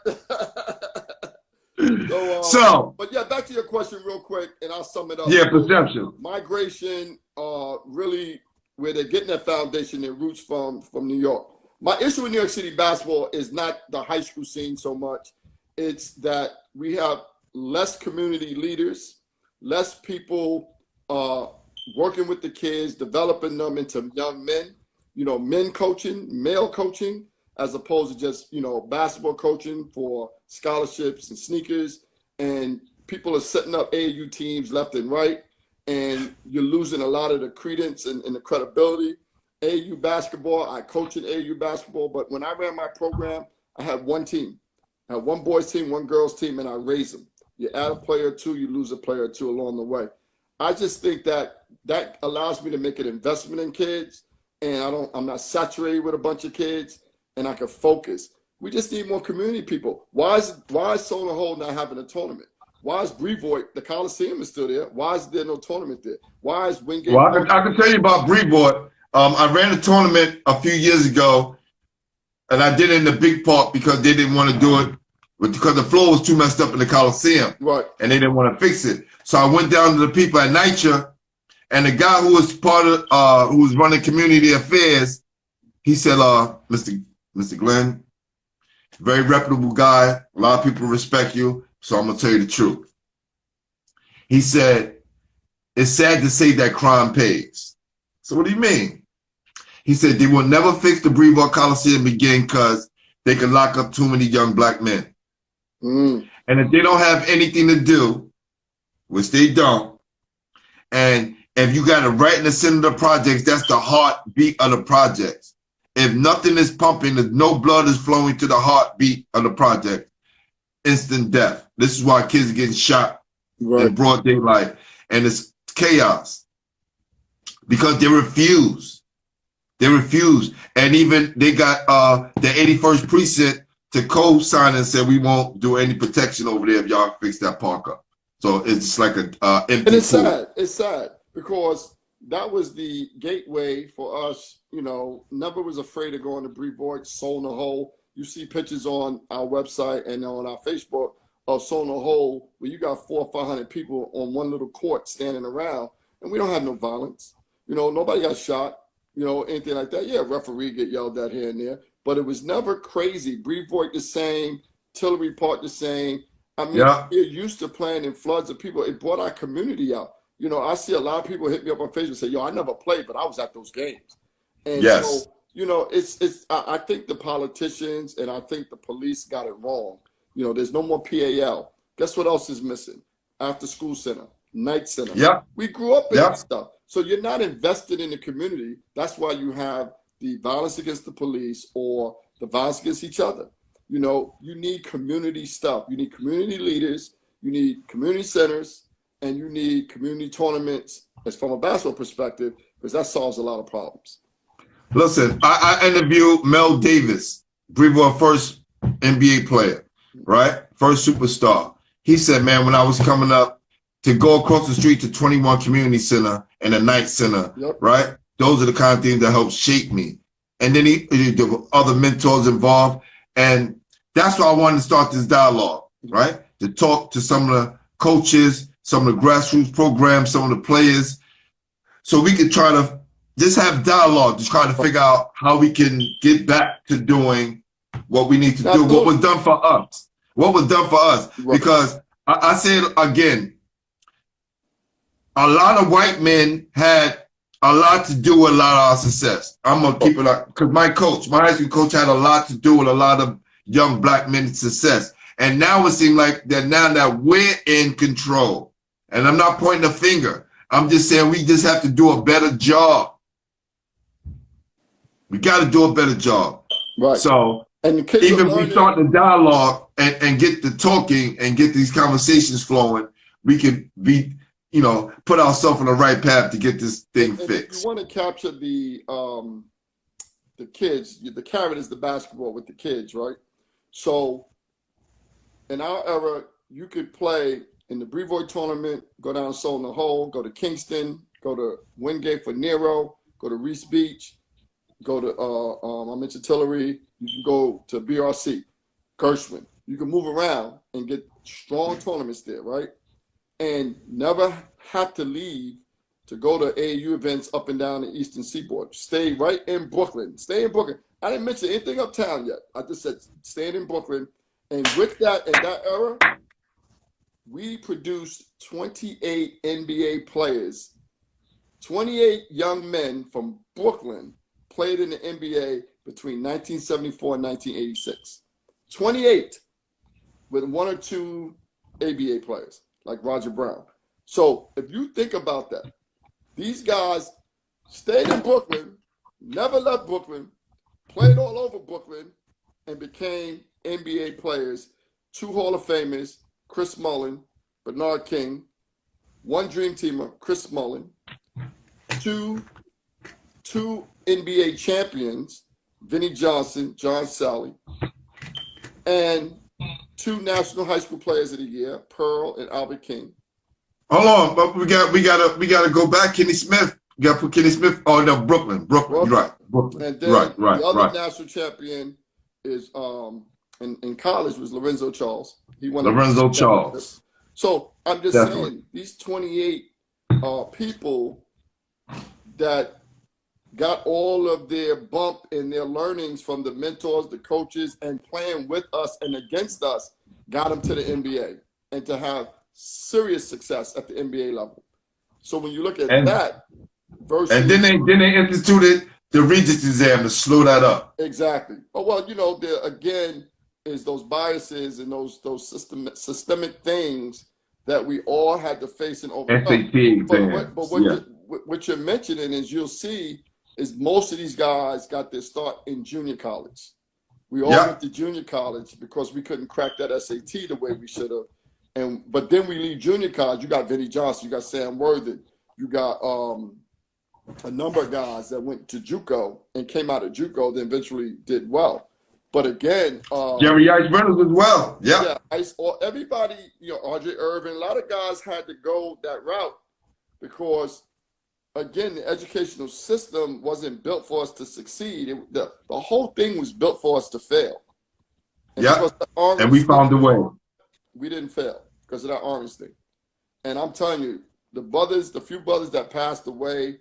But yeah, back to your question real quick, and I'll sum it up. Yeah, perception. Migration, really, where they're getting their foundation, their roots from New York. My issue with New York City basketball is not the high school scene so much. It's that we have less community leaders, less people working with the kids, developing them into young men, men coaching, male coaching, as opposed to just, basketball coaching for scholarships and sneakers. And people are setting up AAU teams left and right, and you're losing a lot of the credence and the credibility. AAU basketball, I coach in AAU basketball, but when I ran my program, I had one team. I had one boys team, one girls team, and I raised them. You add a player or two, you lose a player or two along the way. I just think that allows me to make an investment in kids, and I'm not saturated with a bunch of kids, and I can focus. We just need more community people. Why is Sona Hole not having a tournament? Why is Boothe, the Coliseum is still there? Why is there no tournament there? Why is Wingate? Well, I can tell you about Boothe. I ran a tournament a few years ago, and I did it in the big park because they didn't want to do it, because the floor was too messed up in the Coliseum, right? And they didn't want to fix it. So I went down to the people at NYCHA, and the guy who was who was running community affairs, he said, Mr. Glenn, very reputable guy, a lot of people respect you, so I'm gonna tell you the truth. He said, it's sad to say that crime pays. So what do you mean? He said they will never fix the Boothe Coliseum again because they can lock up too many young black men. And if they don't have anything to do, which they don't, and if you got it right in the center of the projects, that's the heartbeat of the projects. If nothing is pumping, if no blood is flowing to the heartbeat of the project, instant death. This is why kids are getting shot in broad daylight, and it's chaos because they refuse. They refuse, and even they got the 81st precinct to co-sign and said we won't do any protection over there if y'all fix that park up. So it's just like an empty And it's pool. sad. It's sad because that was the gateway for us. Never was afraid of going to Boothe, Sona Hole. You see pictures on our website and on our Facebook of Sona Hole where you got 400 or 500 people on one little court standing around, and we don't have no violence. Nobody got shot. Anything like that. Yeah, referee get yelled at here and there, but it was never crazy. Boothe the same, Tillery Park the same. I mean, We're used to playing in floods of people. It brought our community out. You know, I see a lot of people hit me up on Facebook and say, yo, I never played, but I was at those games. And Yes. so, you know, I think the politicians and I think the police got it wrong. You know, there's no more PAL. Guess what else is missing? After school center, night center. Yeah. We grew up in Yeah. that stuff. So you're not invested in the community. That's why you have the violence against the police or the violence against each other. You know, you need community stuff. You need community leaders. You need community centers, and you need community tournaments as from a basketball perspective, because that solves a lot of problems. Listen, I interviewed Mel Davis, Brevoort first NBA player, right? First superstar. He said, man, when I was coming up, to go across the street to 21 Community Center and the Night Center, Yep. right? Those are the kind of things that helped shape me. And then there were other mentors involved. And that's why I wanted to start this dialogue, right? To talk to some of the coaches, some of the grassroots programs, some of the players, so we could try to just have dialogue, just try to figure out how we can get back to doing what we need to do, what was done for us. What was done for us. Right. Because I say it again, a lot of white men had a lot to do with a lot of our success. I'm going to keep it up, because my high school coach had a lot to do with a lot of young black men's success. And now it seems like that now that we're in control, and I'm not pointing a finger, I'm just saying we just have to do a better job. We got to do a better job. Right. So and the kids even if we start the dialogue and get the talking and get these conversations flowing, we could be, you know, put ourselves on the right path to get this thing fixed. If you want to capture the kids, the carrot is the basketball with the kids, right? So in our era, you could play in the Brevoort tournament, go down Solon Hole, go to Kingston, go to Wingate for Nero, go to Reese Beach, go to I mentioned Tillery, you can go to BRC, Gershwin. You can move around and get strong tournaments there, right? And never have to leave to go to AAU events up and down the Eastern Seaboard. Stay right in Brooklyn. Stay in Brooklyn. I didn't mention anything uptown yet. I just said staying in Brooklyn. And with that, in that era, we produced 28 NBA players. 28 young men from Brooklyn played in the NBA between 1974 and 1986. 28 with one or two ABA players like Roger Brown. So if you think about that, these guys stayed in Brooklyn, never left Brooklyn, played all over Brooklyn, and became NBA players. 2 Hall of Famers, Chris Mullin, Bernard King, 1 Dream Teamer, Chris Mullin, 2 NBA champions, Vinnie Johnson, John Sally, and 2 National High School Players of the Year, Pearl and Albert King. Hold on, but we gotta go back. Kenny Smith. You gotta put Kenny Smith. Oh no, Brooklyn. Right. Brooklyn. And then right. the other national champion is in college was Lorenzo Charles. He won Lorenzo Charles. So I'm just saying these 28 people that got all of their bump and their learnings from the mentors, the coaches, and playing with us and against us, got them to the NBA and to have serious success at the NBA level. So when you look at that versus, and then they instituted the Regents exam to slow that up. Exactly. Oh, well, you know, there again is those biases and those systemic things that we all had to face and overcome. SAT exam. But what you're mentioning is you'll see is most of these guys got their start in junior college. We all went to junior college because we couldn't crack that SAT the way we should have. But then we leave junior college. You got Vinnie Johnson, you got Sam Worthen, you got a number of guys that went to JUCO and came out of JUCO, then eventually did well. But again, Jerry Ice Reynolds as well. Yeah, everybody, you know, RJ Irvin, a lot of guys had to go that route because, again, the educational system wasn't built for us to succeed. The whole thing was built for us to fail. And we found a way. We didn't fail because of that orange thing. And I'm telling you, the few brothers that passed away,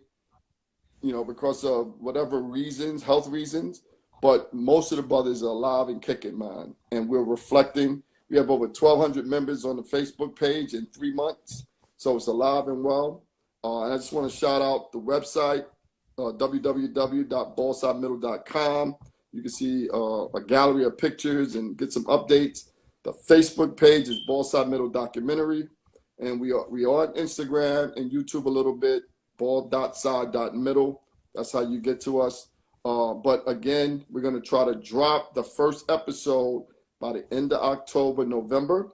you know, because of whatever reasons, health reasons, but most of the brothers are alive and kicking, man. And we're reflecting. We have over 1,200 members on the Facebook page in 3 months. So it's alive and well. And I just want to shout out the website, www.ballsidemiddle.com. You can see a gallery of pictures and get some updates. The Facebook page is Ballside Middle Documentary. And we are on Instagram and YouTube a little bit, ball.side.middle. That's how you get to us. But again, we're going to try to drop the first episode by the end of October, November.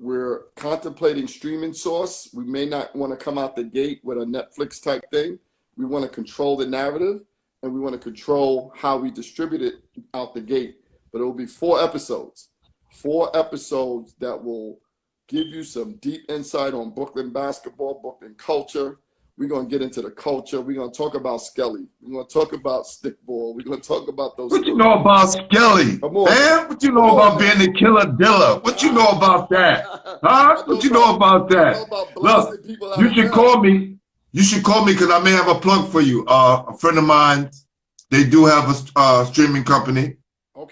We're contemplating streaming source. We may not want to come out the gate with a Netflix type thing. We want to control the narrative, and we want to control how we distribute it out the gate. But it will be 4 episodes. 4 episodes that will give you some deep insight on Brooklyn basketball, Brooklyn culture. We're going to get into the culture. We're going to talk about Skelly. We're going to talk about stickball. We're going to talk about those. What you know about Skelly? Come on, man? What you know about being the killer diller? What you know about that? Huh? What you know about that? Look, you should call me. You should call me because I may have a plug for you. A friend of mine, they do have a streaming company,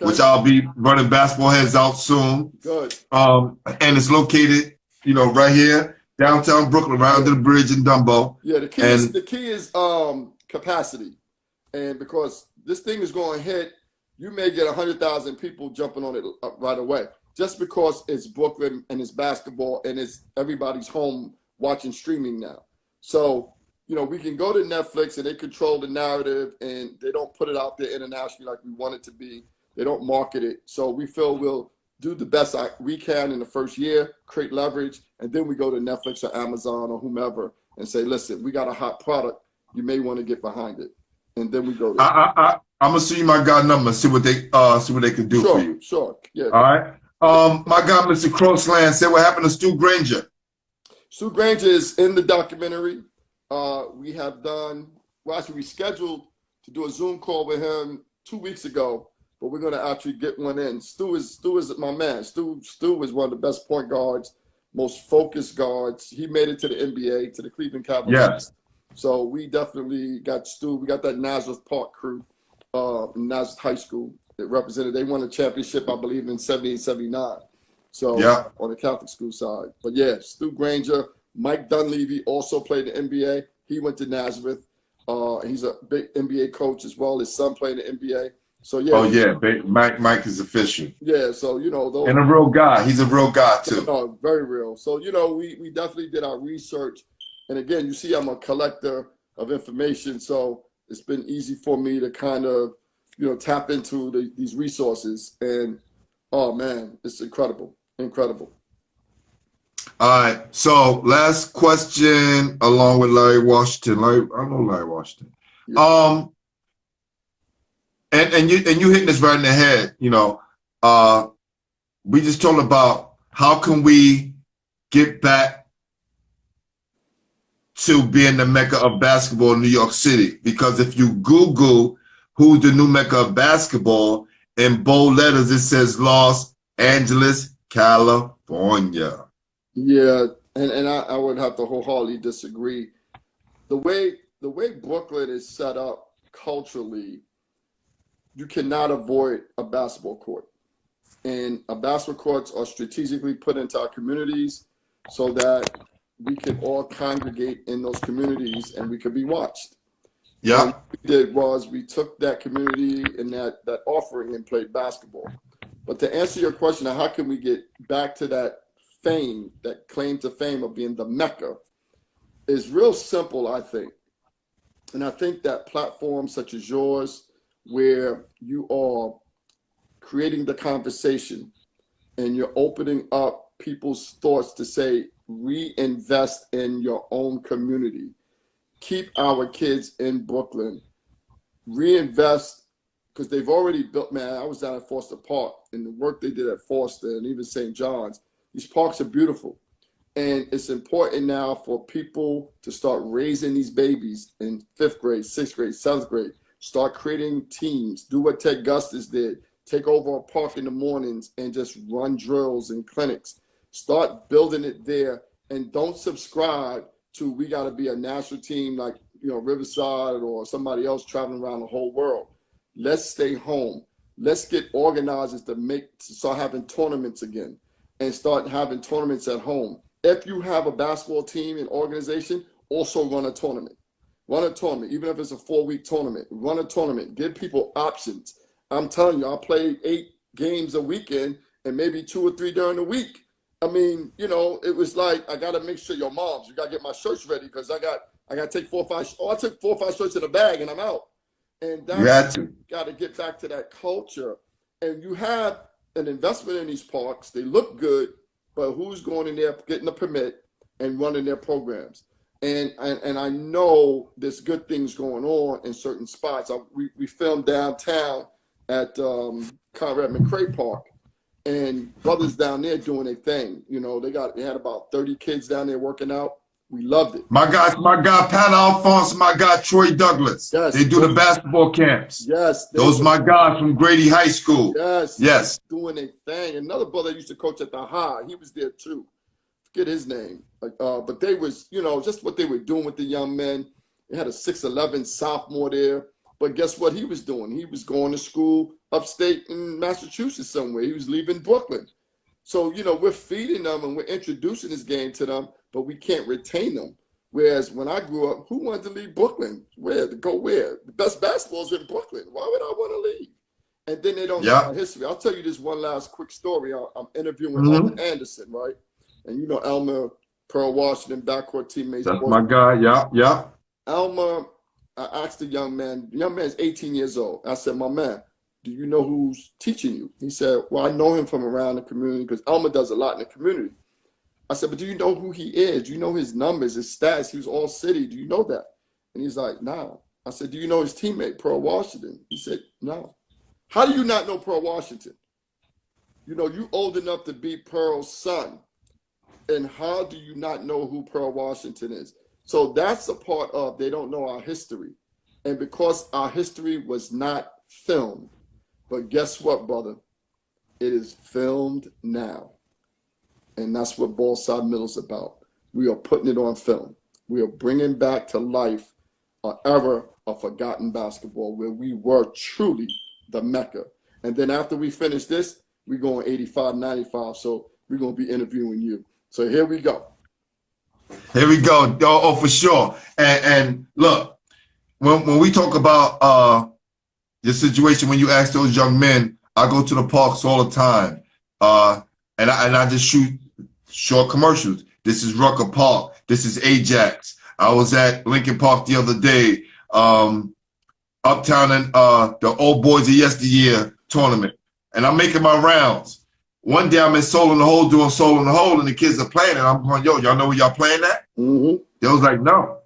which I'll be running Basketball Heads out soon. Good. And it's located, right here. Downtown Brooklyn, right under the bridge in Dumbo. Yeah, the key is capacity. And because this thing is going to hit, you may get 100,000 people jumping on it right away. Just because it's Brooklyn and it's basketball and it's everybody's home watching streaming now. So, we can go to Netflix and they control the narrative and they don't put it out there internationally like we want it to be. They don't market it. So we feel we'll do the best we can in the first year, create leverage, and then we go to Netflix or Amazon or whomever and say, listen, we got a hot product. You may want to get behind it. And then we go there. I'm gonna see my guy number, see what they can do for you. Sure. Yeah. All right. My guy, Mr. Crossland, said what happened to Stu Granger. Stu Granger is in the documentary. We scheduled to do a Zoom call with him 2 weeks ago. But we're going to actually get one in. Stu is my man. Stu is one of the best point guards, most focused guards. He made it to the NBA, to the Cleveland Cavaliers. Yes. So we definitely got Stu. We got that Nazareth Park crew, Nazareth High School that represented. They won a championship, I believe, in 78, 79. So on the Catholic school side. But yeah, Stu Granger, Mike Dunleavy also played the NBA. He went to Nazareth. He's a big NBA coach as well. His son played in the NBA. So yeah. Oh yeah, Mike is official. Yeah, so those, and a real guy. He's a real guy too. No, very real. So we definitely did our research, and again, you see, I'm a collector of information, so it's been easy for me to kind of tap into these resources, and oh man, it's incredible. All right, so last question, along with Larry Washington. I know Larry Washington. Yeah. And you hitting this right in the head, we just talked about how can we get back to being the Mecca of basketball in New York City? Because if you Google who's the new Mecca of basketball, in bold letters it says Los Angeles, California. Yeah, and I would have to wholeheartedly disagree. The way Brooklyn is set up culturally, you cannot avoid a basketball court. And basketball courts are strategically put into our communities so that we can all congregate in those communities and we could be watched. Yeah. And what we did was we took that community and that offering and played basketball. But to answer your question, how can we get back to that fame, that claim to fame of being the Mecca, is real simple, I think. And I think that platforms such as yours, where you are creating the conversation and you're opening up people's thoughts to say, reinvest in your own community. Keep our kids in Brooklyn. Reinvest, because they've already built, man, I was down at Foster Park and the work they did at Foster and even St. John's. These parks are beautiful. And it's important now for people to start raising these babies in 5th grade, 6th grade, 7th grade. Start creating teams. Do what Ted Gustis did. Take over a park in the mornings and just run drills and clinics. Start building it there, and don't subscribe to we got to be a national team like Riverside or somebody else traveling around the whole world. Let's stay home. Let's get organizers to start having tournaments again, and start having tournaments at home. if you have a basketball team and organization, also run a tournament. Run a tournament, even if it's a 4-week tournament. Run a tournament. Give people options. I'm telling you, I play 8 games a weekend and maybe 2 or 3 during the week. I mean, you know, it was like, I got to make sure your moms, you got to get my shirts ready because I got to take 4 or 5. Oh, I took 4 or 5 shirts in a bag and I'm out. And that's, you got to get back to that culture. And you have an investment in these parks. They look good, but who's going in there getting a permit and running their programs? And I know there's good things going on in certain spots. We filmed downtown at Conrad McRae Park, and brothers down there doing their thing. You know, they had about 30 kids down there working out. We loved it. My guy, Pat Alphonse, my guy Troy Douglas. Yes, they do the basketball camps. Yes, those my guys from Grady High School. Yes, doing their thing. Another brother used to coach at the High. He was there too. Forget his name. But they was, you know, just what they were doing with the young men. They had a 6'11" sophomore there. But guess what he was doing? He was going to school upstate in Massachusetts somewhere. He was leaving Brooklyn. So, you know, we're feeding them and we're introducing this game to them, but we can't retain them. Whereas when I grew up, who wanted to leave Brooklyn? Where? To go where? The best basketball is in Brooklyn. Why would I want to leave? And then they don't know our history. I'll tell you this one last quick story. I'm interviewing Elmer Anderson, right? And you know Elmer, Pearl Washington, backcourt teammates. That's my guy, yeah. Elmer, I asked the young man's 18 years old. I said, my man, do you know who's teaching you? He said, well, I know him from around the community because Elmer does a lot in the community. I said, but do you know who he is? Do you know his numbers, his stats? He was all city. Do you know that? And he's like, no. I said, do you know his teammate, Pearl Washington? He said, no. How do you not know Pearl Washington? You know, you old enough to be Pearl's son. And how do you not know who Pearl Washington is? So that's a part of, they don't know our history. And because our history was not filmed, but guess what, brother? It is filmed now. And that's what Ballside Middle is about. We are putting it on film. We are bringing back to life an era of forgotten basketball where we were truly the Mecca. And then after we finish this, we're going 85, 95. So we're going to be interviewing you. So here we go. Here we go. Oh, for sure. And look, when we talk about the situation, when you ask those young men, I go to the parks all the time. And I just shoot short commercials. This is Rucker Park. This is Ajax. I was at Lincoln Park the other day. Uptown and the Old Boys of Yesteryear tournament. And I'm making my rounds. One day I'm in Soul in the Hole doing Soul in the Hole, and the kids are playing, and I'm going, yo, y'all know where y'all playing at? They was like, no.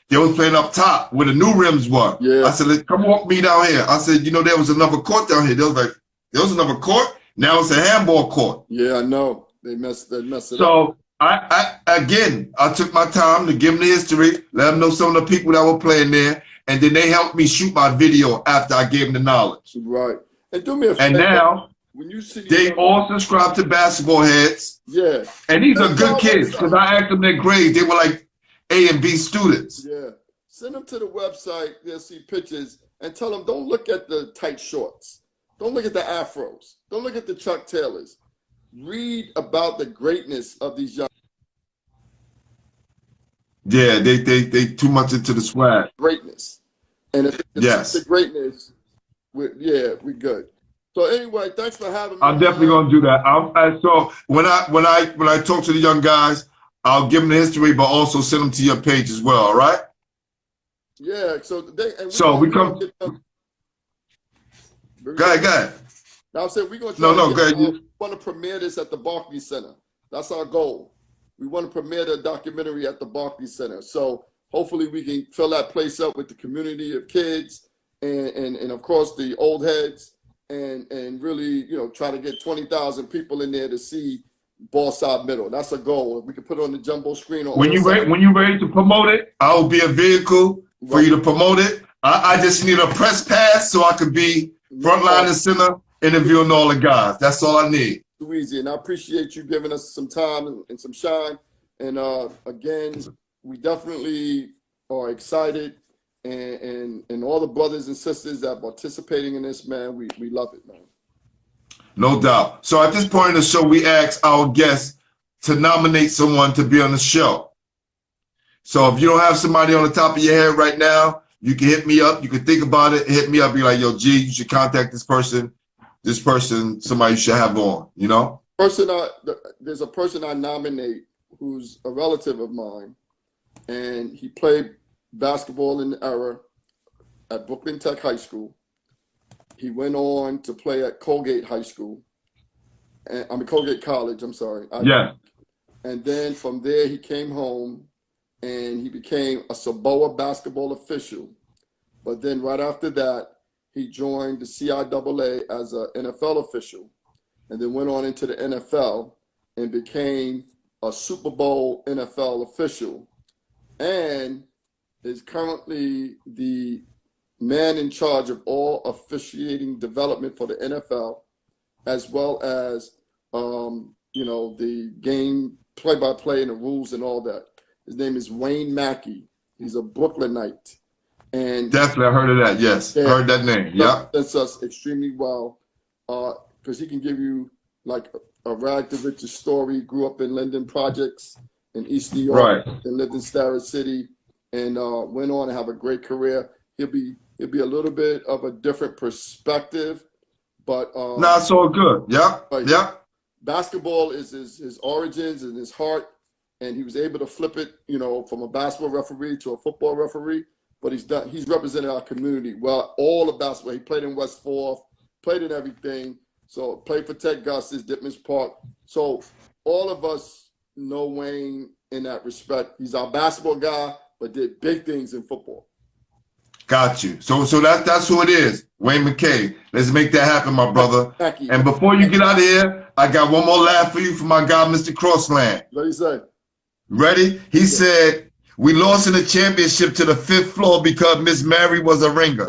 They was playing up top where the new rims were. Yeah. I said, come walk me down here. I said, you know, there was another court down here. They was like, there was another court? Now it's a handball court. Yeah, I know. They messed it up. So I took my time to give them the history, let them know some of the people that were playing there, and then they helped me shoot my video after I gave them the knowledge. Right. And do me a favor. And now when you see they all subscribe to Basketball Heads. Yeah. And these are good kids because I asked them their grades. They were like A and B students. Yeah. Send them to the website. They'll see pictures and tell them don't look at the tight shorts. Don't look at the afros. Don't look at the Chuck Taylors. Read about the greatness of these young. Yeah, they too much into the swag. Greatness. And if it's the greatness, we're good. So anyway, thanks for having me. I'm definitely gonna do that. So when I talk to the young guys, I'll give them the history, but also send them to your page as well. All right? Yeah. So we come. Go ahead. Now I said we're gonna we want to premiere this at the Barclays Center. That's our goal. We want to premiere the documentary at the Barclays Center. So hopefully we can fill that place up with the community of kids and of course the old heads and really, you know, try to get 20,000 people in there to see Ballside Middle. That's a goal. If we can put it on the jumbo screen. When you're ready to promote it, I will be a vehicle for you to promote it. I just need a press pass so I could be frontline and center interviewing all the guys. That's all I need. Too easy. And I appreciate you giving us some time and some shine. And again, we definitely are excited. And all the brothers and sisters that are participating in this, man, we love it, man. No doubt. So at this point in the show, we ask our guests to nominate someone to be on the show. So if you don't have somebody on the top of your head right now, you can hit me up. You can think about it. Hit me up. Be like, yo, G, you should contact this person. This person, somebody you should have on, you know? There's a person I nominate who's a relative of mine, and he played basketball in the era at Brooklyn Tech High School. He went on to play at Colgate High School. Colgate College, I'm sorry. Yeah. And then from there, he came home and he became a Saboa basketball official. But then right after that, he joined the CIAA as an NFL official, and then went on into the NFL and became a Super Bowl NFL official, and is currently the man in charge of all officiating development for the NFL, as well as the game play-by-play and the rules and all that. His name is Wayne Mackey. He's a Brooklynite. And definitely, I heard of that. Yes, I heard that name. Yeah, that's us extremely well, because he can give you like a rag to riches story. Grew up in Linden Projects in East New York, right, and lived in Starrett City, and went on to have a great career. He'll be a little bit of a different perspective, but it's all good. Yeah, yeah. Basketball is his origins and his heart, and he was able to flip it, from a basketball referee to a football referee. But he's represented our community well, all of basketball. He played in West Fourth, played in everything. So played for Ted Gus's, Dittman's Park. So all of us know Wayne in that respect. He's our basketball guy, but did big things in football. Got you. So that's who it is, Wayne McKay. Let's make that happen, my brother. Thank you. And before you get out of here, I got one more laugh for you from my guy, Mr. Crossland. What do you say? Ready? He said, we lost in the championship to the 5th floor because Miss Mary was a ringer.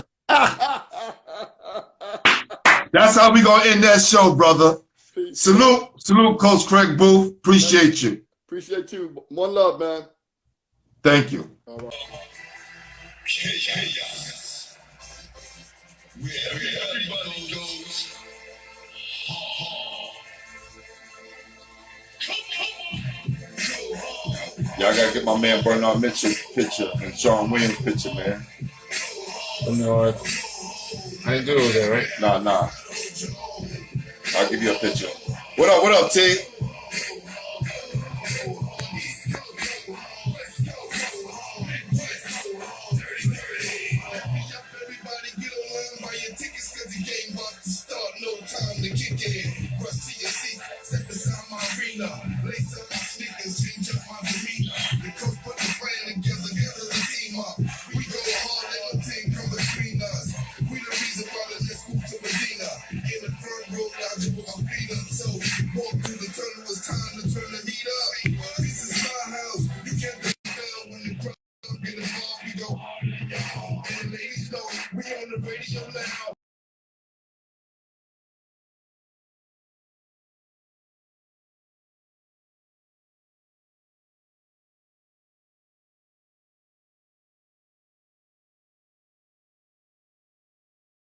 That's how we gonna end that show, brother. Peace. Salute, Coach Craig Boothe. Appreciate you. Appreciate you. One love, man. Thank you. All right. Everybody goes. Y'all gotta get my man Bernard Mitchell picture and Sean Williams picture, man. No, I didn't do it with that, right? Nah. I'll give you a picture. What up, T? In the front row, now you walk feet up, so walk through the tunnel, it's time to turn